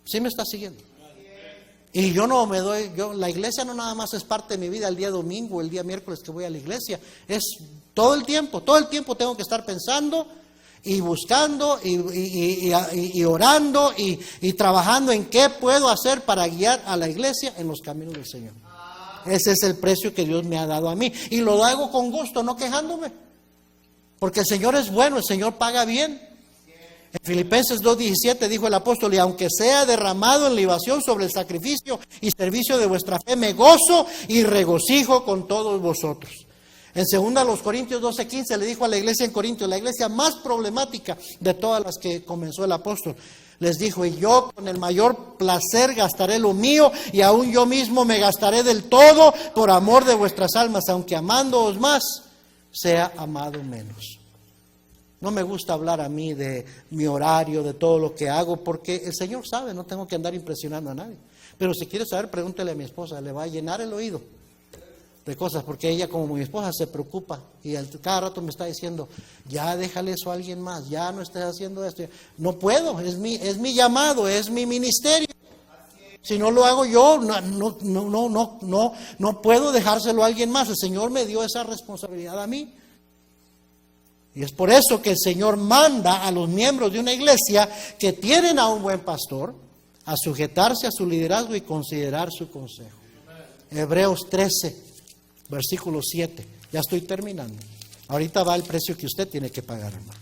Speaker 1: ¿Sí me está siguiendo? Y yo no me doy, la iglesia no nada más es parte de mi vida el día domingo, el día miércoles que voy a la iglesia, es todo el tiempo tengo que estar pensando y buscando y orando y trabajando en qué puedo hacer para guiar a la iglesia en los caminos del Señor. Ese es el precio que Dios me ha dado a mí, y lo hago con gusto, no quejándome, porque el Señor es bueno, el Señor paga bien. En Filipenses 2:17 dijo el apóstol: y aunque sea derramado en libación sobre el sacrificio y servicio de vuestra fe, me gozo y regocijo con todos vosotros. En 2 Corintios 12:15 le dijo a la iglesia en Corintios, la iglesia más problemática de todas las que comenzó el apóstol, les dijo: y yo con el mayor placer gastaré lo mío, y aún yo mismo me gastaré del todo por amor de vuestras almas, aunque amándoos más, sea amado menos. No me gusta hablar a mí de mi horario, de todo lo que hago, porque el Señor sabe, no tengo que andar impresionando a nadie. Pero si quiere saber, pregúntele a mi esposa, le va a llenar el oído de cosas, porque ella, como mi esposa, se preocupa y cada rato me está diciendo: ya déjale eso a alguien más, ya no estés haciendo esto. No puedo, es mi llamado, es mi ministerio. Si no lo hago yo, no puedo dejárselo a alguien más. El Señor me dio esa responsabilidad a mí. Y es por eso que el Señor manda a los miembros de una iglesia que tienen a un buen pastor a sujetarse a su liderazgo y considerar su consejo. Hebreos 13, versículo 7. Ya estoy terminando. Ahorita va el precio que usted tiene que pagar, hermano.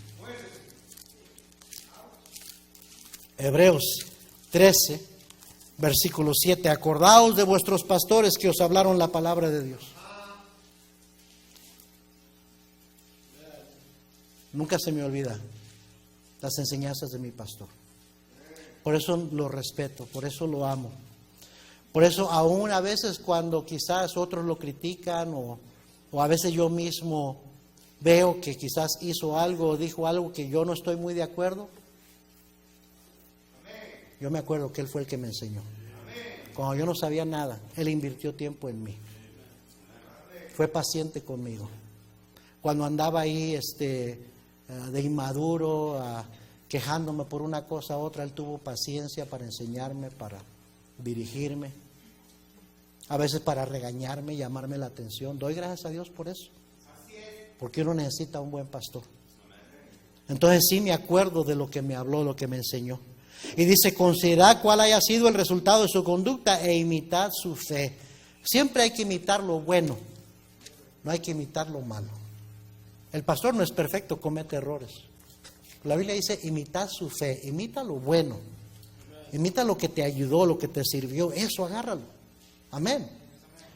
Speaker 1: Hebreos 13, versículo 7. Acordaos de vuestros pastores que os hablaron la palabra de Dios. Nunca se me olvida las enseñanzas de mi pastor. Por eso lo respeto, por eso lo amo. Por eso aún a veces cuando quizás otros lo critican o a veces yo mismo veo que quizás hizo algo o dijo algo que yo no estoy muy de acuerdo, yo me acuerdo que él fue el que me enseñó. Cuando yo no sabía nada, él invirtió tiempo en mí. Fue paciente conmigo. Cuando andaba ahí de inmaduro, quejándome por una cosa u otra, él tuvo paciencia para enseñarme, para dirigirme, a veces para regañarme, llamarme la atención. Doy gracias a Dios por eso, porque uno necesita un buen pastor. Entonces sí me acuerdo de lo que me habló, lo que me enseñó. Y dice, considerad cuál haya sido el resultado de su conducta e imitad su fe. Siempre hay que imitar lo bueno, no hay que imitar lo malo. El pastor no es perfecto, comete errores. La Biblia dice, imitad su fe, imita lo bueno, imita lo que te ayudó, lo que te sirvió, eso agárralo. Amén.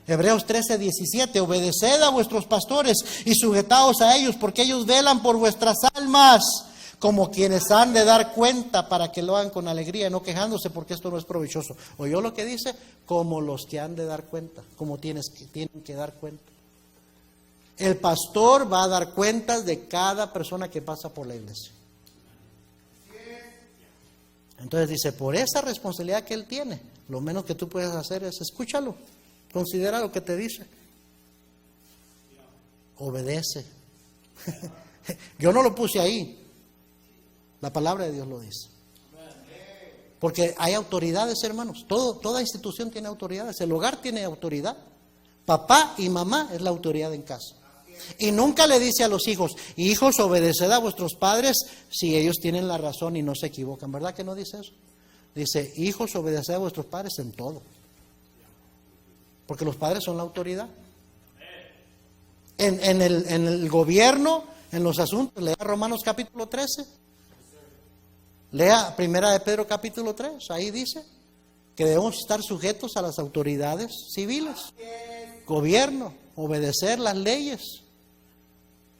Speaker 1: Hebreos 13, 17, obedeced a vuestros pastores y sujetaos a ellos, porque ellos velan por vuestras almas, como quienes han de dar cuenta, para que lo hagan con alegría, no quejándose, porque esto no es provechoso. ¿Oyó lo que dice? Como los que han de dar cuenta, como tienen que dar cuenta. El pastor va a dar cuentas de cada persona que pasa por la iglesia. Entonces dice, por esa responsabilidad que él tiene, lo menos que tú puedes hacer es escúchalo, considera lo que te dice, obedece. Yo no lo puse ahí, la palabra de Dios lo dice. Porque hay autoridades, hermanos, toda institución tiene autoridades, el hogar tiene autoridad, papá y mamá es la autoridad en casa. Y nunca le dice a los hijos, hijos, obedeced a vuestros padres si ellos tienen la razón y no se equivocan. ¿Verdad que no dice eso? Dice, hijos, obedeced a vuestros padres en todo. Porque los padres son la autoridad. En el gobierno, en los asuntos, lea Romanos capítulo 13. Lea Primera de Pedro capítulo 3. Ahí dice que debemos estar sujetos a las autoridades civiles. Gobierno, obedecer las leyes.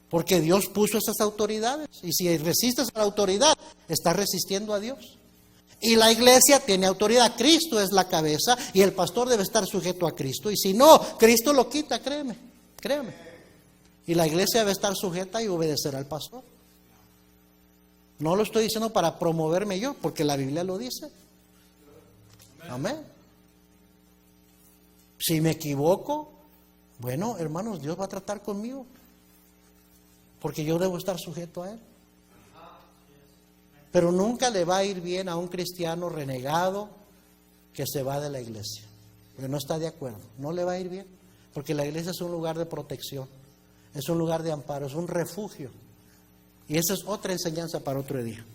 Speaker 1: Porque Dios puso esas autoridades. Y si resistes a la autoridad, estás resistiendo a Dios. Y la iglesia tiene autoridad. Cristo es la cabeza y el pastor debe estar sujeto a Cristo. Y si no, Cristo lo quita, créeme. Y la iglesia debe estar sujeta y obedecer al pastor. No lo estoy diciendo para promoverme yo, porque la Biblia lo dice. Amén. Si me equivoco, bueno, hermanos, Dios va a tratar conmigo. Porque yo debo estar sujeto a Él. Pero nunca le va a ir bien a un cristiano renegado que se va de la iglesia. Porque no está de acuerdo. No le va a ir bien. Porque la iglesia es un lugar de protección. Es un lugar de amparo. Es un refugio. Y esa es otra enseñanza para otro día.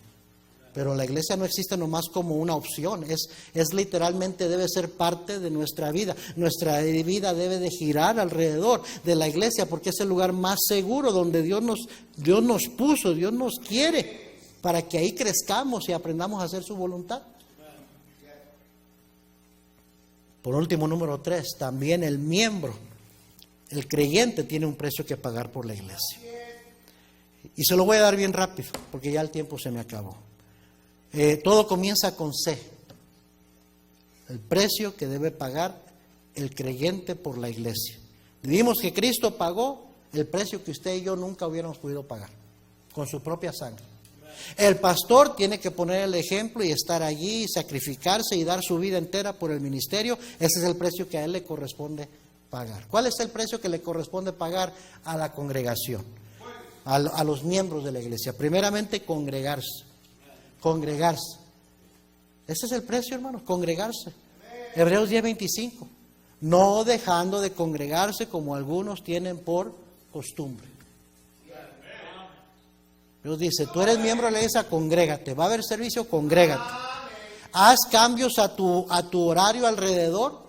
Speaker 1: Pero la iglesia no existe nomás como una opción. Es literalmente debe ser parte de nuestra vida. Nuestra vida debe de girar alrededor de la iglesia porque es el lugar más seguro donde Dios nos puso, Dios nos quiere para que ahí crezcamos y aprendamos a hacer su voluntad. Por último, número 3, también el miembro, el creyente tiene un precio que pagar por la iglesia. Y se lo voy a dar bien rápido porque ya el tiempo se me acabó. Todo comienza con C. El precio que debe pagar el creyente por la iglesia. Vimos que Cristo pagó el precio que usted y yo nunca hubiéramos podido pagar, con su propia sangre. El pastor tiene que poner el ejemplo y estar allí, sacrificarse y dar su vida entera por el ministerio. Ese es el precio que a él le corresponde pagar. ¿Cuál es el precio que le corresponde pagar a la congregación? A los miembros de la iglesia. Primeramente, congregarse. Ese es el precio, hermanos, congregarse. Hebreos 10:25. No dejando de congregarse como algunos tienen por costumbre. Dios dice, tú eres miembro de la iglesia, congrégate. Va a haber servicio, congrégate. Haz cambios a tu horario alrededor,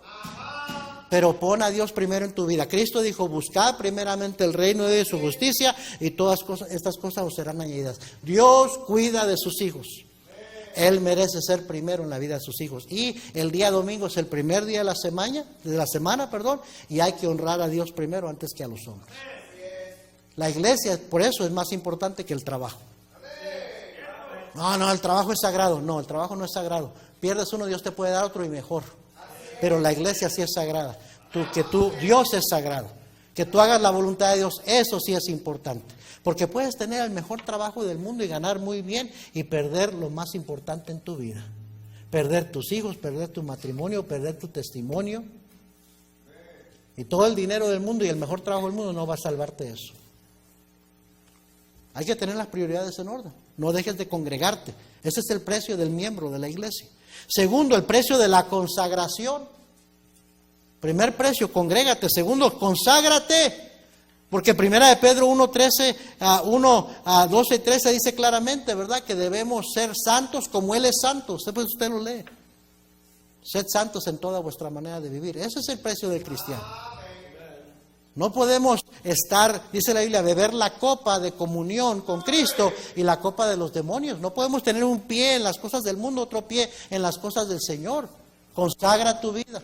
Speaker 1: pero pon a Dios primero en tu vida. Cristo dijo, buscad primeramente el reino de su justicia y todas estas cosas os serán añadidas. Dios cuida de sus hijos. Él merece ser primero en la vida de sus hijos. Y el día domingo es el primer día de la semana, y hay que honrar a Dios primero antes que a los hombres. La iglesia, por eso, es más importante que el trabajo. No, el trabajo es sagrado. No, el trabajo no es sagrado. Pierdes uno, Dios te puede dar otro y mejor. Pero la iglesia sí es sagrada. Dios es sagrado. Que tú hagas la voluntad de Dios, eso sí es importante. Porque puedes tener el mejor trabajo del mundo y ganar muy bien y perder lo más importante en tu vida. Perder tus hijos, perder tu matrimonio, perder tu testimonio. Y todo el dinero del mundo y el mejor trabajo del mundo no va a salvarte de eso. Hay que tener las prioridades en orden. No dejes de congregarte. Ese es el precio del miembro de la iglesia. Segundo, el precio de la consagración. Primer precio, congrégate. Segundo, conságrate. Porque primera de Pedro 12 y 13 dice claramente, ¿verdad? Que debemos ser santos como Él es santo. Usted lo lee. Sed santos en toda vuestra manera de vivir. Ese es el precio del cristiano. No podemos dice la Biblia, beber la copa de comunión con Cristo y la copa de los demonios. No podemos tener un pie en las cosas del mundo, otro pie en las cosas del Señor. Consagra tu vida.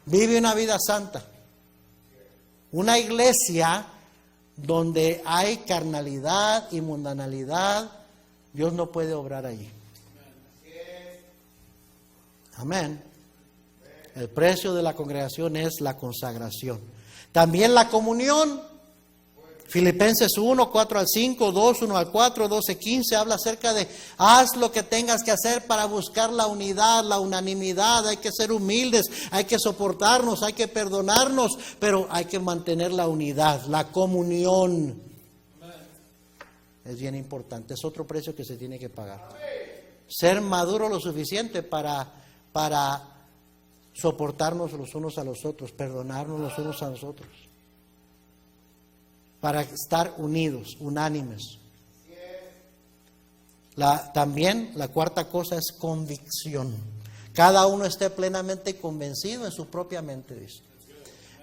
Speaker 1: Vive una vida santa. Una iglesia donde hay carnalidad y mundanalidad, Dios no puede obrar allí. Amén. El precio de la congregación es la consagración. También la comunión. Filipenses 1, 4 al 5, 2, 1 al 4, 12, 15 habla acerca de haz lo que tengas que hacer para buscar la unidad, la unanimidad. Hay que ser humildes, hay que soportarnos, hay que perdonarnos, pero hay que mantener la unidad, la comunión. Es bien importante, es otro precio que se tiene que pagar. Ser maduro lo suficiente para soportarnos los unos a los otros, perdonarnos los unos a los otros. Para estar unidos, unánimes. También la cuarta cosa es convicción. Cada uno esté plenamente convencido en su propia mente,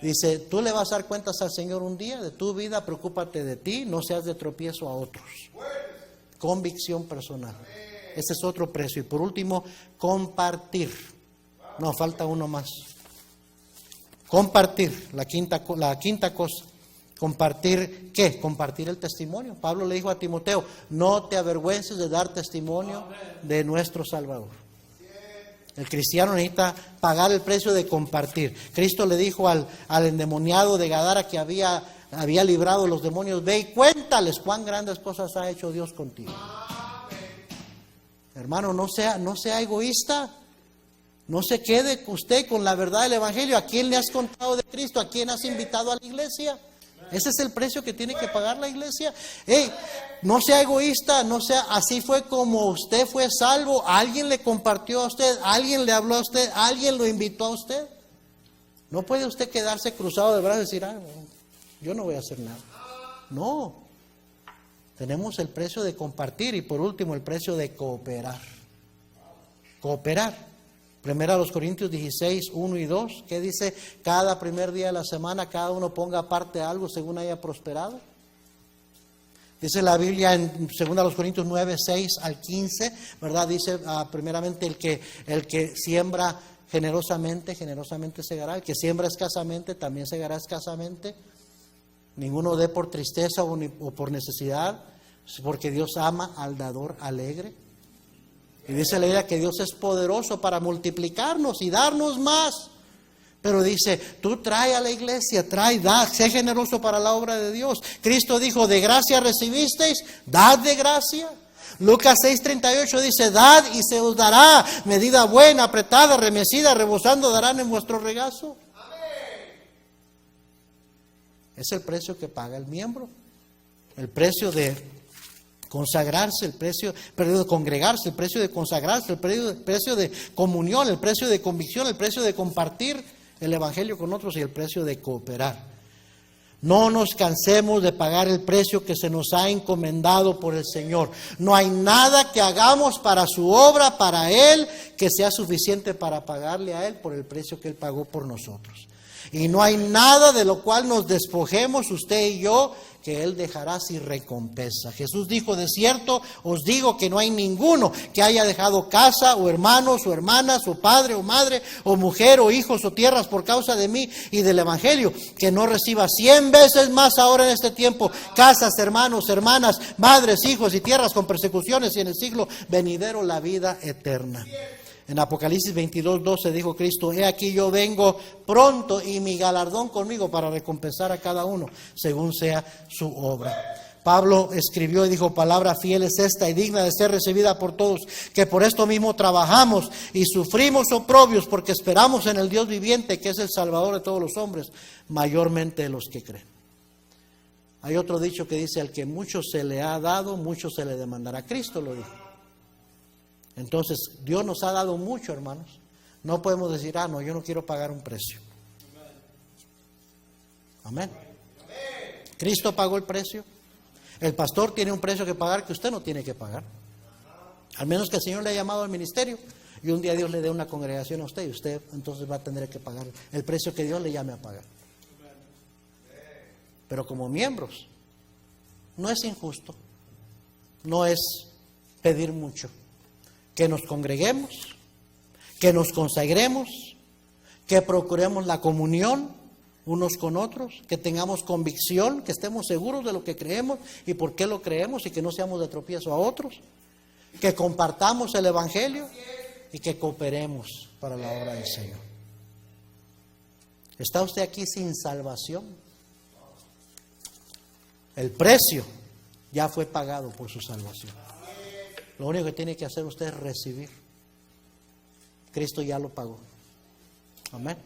Speaker 1: dice, tú le vas a dar cuentas al Señor un día de tu vida, preocúpate de ti, no seas de tropiezo a otros. Convicción personal. Ese es otro precio. Y por último, compartir. No, falta uno más. Compartir, la quinta cosa. ¿Compartir qué? Compartir el testimonio. Pablo le dijo a Timoteo, no te avergüences de dar testimonio de nuestro Salvador. El cristiano necesita pagar el precio de compartir. Cristo le dijo al endemoniado de Gadara que había librado los demonios, ve y cuéntales cuán grandes cosas ha hecho Dios contigo. Hermano, no sea egoísta. No se quede usted con la verdad del Evangelio. ¿A quién le has contado de Cristo? ¿A quién has invitado a la iglesia? Ese es el precio que tiene que pagar la iglesia. No sea egoísta, así fue como usted fue salvo. Alguien le compartió a usted, alguien le habló a usted, alguien lo invitó a usted. No puede usted quedarse cruzado de brazos y decir, yo no voy a hacer nada. No. Tenemos el precio de compartir y por último el precio de cooperar. Cooperar. Primera a los Corintios 16, 1 y 2, que dice, cada primer día de la semana cada uno ponga aparte algo según haya prosperado. Dice la Biblia en 2 Corintios 9, 6 al 15, ¿verdad? Dice primeramente el que siembra generosamente segará. El que siembra escasamente, también segará escasamente. Ninguno dé por tristeza o por necesidad, porque Dios ama al dador alegre. Y dice la Biblia que Dios es poderoso para multiplicarnos y darnos más. Pero dice, tú trae a la iglesia, da, sé generoso para la obra de Dios. Cristo dijo, de gracia recibisteis, dad de gracia. Lucas 6:38 dice, dad y se os dará, medida buena, apretada, remecida, rebosando, darán en vuestro regazo. Es el precio que paga el miembro. El precio de consagrarse, el precio de congregarse, el precio de consagrarse, el precio de comunión, el precio de convicción, el precio de compartir el Evangelio con otros y el precio de cooperar. No nos cansemos de pagar el precio que se nos ha encomendado por el Señor. No hay nada que hagamos para su obra, para Él, que sea suficiente para pagarle a Él por el precio que Él pagó por nosotros. Y no hay nada de lo cual nos despojemos usted y yo, que Él dejará sin recompensa. Jesús dijo: de cierto os digo que no hay ninguno que haya dejado casa, o hermanos, o hermanas, o padre, o madre, o mujer, o hijos, o tierras por causa de mí y del Evangelio, que no reciba 100 veces más ahora en este tiempo casas, hermanos, hermanas, madres, hijos y tierras con persecuciones, y en el siglo venidero la vida eterna. En Apocalipsis 22:12 dijo Cristo: he aquí yo vengo pronto, y mi galardón conmigo para recompensar a cada uno según sea su obra. Pablo escribió y dijo: palabra fiel es esta y digna de ser recibida por todos, que por esto mismo trabajamos y sufrimos oprobios, porque esperamos en el Dios viviente, que es el Salvador de todos los hombres, mayormente de los que creen. Hay otro dicho que dice: al que mucho se le ha dado, mucho se le demandará. Cristo lo dijo. Entonces, Dios nos ha dado mucho, hermanos. No podemos decir: no, yo no quiero pagar un precio. Amén. Cristo pagó el precio. El pastor tiene un precio que pagar que usted no tiene que pagar. Al menos que el Señor le haya llamado al ministerio y un día Dios le dé una congregación a usted, y usted entonces va a tener que pagar el precio que Dios le llame a pagar. Pero como miembros, no es injusto, no es pedir mucho. Que nos congreguemos, que nos consagremos, que procuremos la comunión unos con otros, que tengamos convicción, que estemos seguros de lo que creemos y por qué lo creemos, y que no seamos de tropiezo a otros, que compartamos el Evangelio y que cooperemos para la obra del Señor. ¿Está usted aquí sin salvación? El precio ya fue pagado por su salvación. Lo único que tiene que hacer usted es recibir. Cristo ya lo pagó. Amén.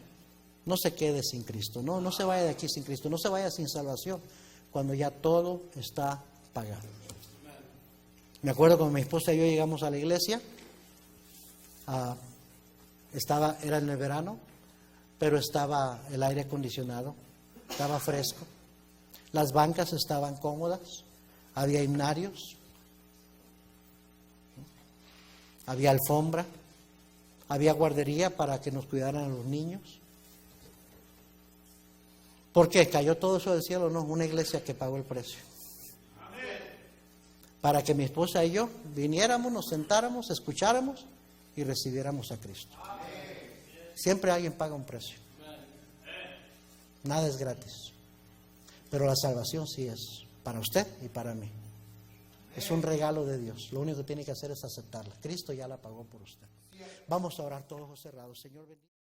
Speaker 1: No se quede sin Cristo. No se vaya de aquí sin Cristo. No se vaya sin salvación, cuando ya todo está pagado. Me acuerdo cuando mi esposa y yo llegamos a la iglesia. Era en el verano, pero estaba el aire acondicionado. Estaba fresco. Las bancas estaban cómodas. Había himnarios. Había alfombra, había guardería para que nos cuidaran a los niños. ¿Por qué? ¿Cayó todo eso del cielo? No, una iglesia que pagó el precio. Para que mi esposa y yo viniéramos, nos sentáramos, escucháramos y recibiéramos a Cristo. Siempre alguien paga un precio. Nada es gratis. Pero la salvación sí es para usted y para mí. Es un regalo de Dios. Lo único que tiene que hacer es aceptarla. Cristo ya la pagó por usted. Vamos a orar todos ojos cerrados. Señor, bendiga.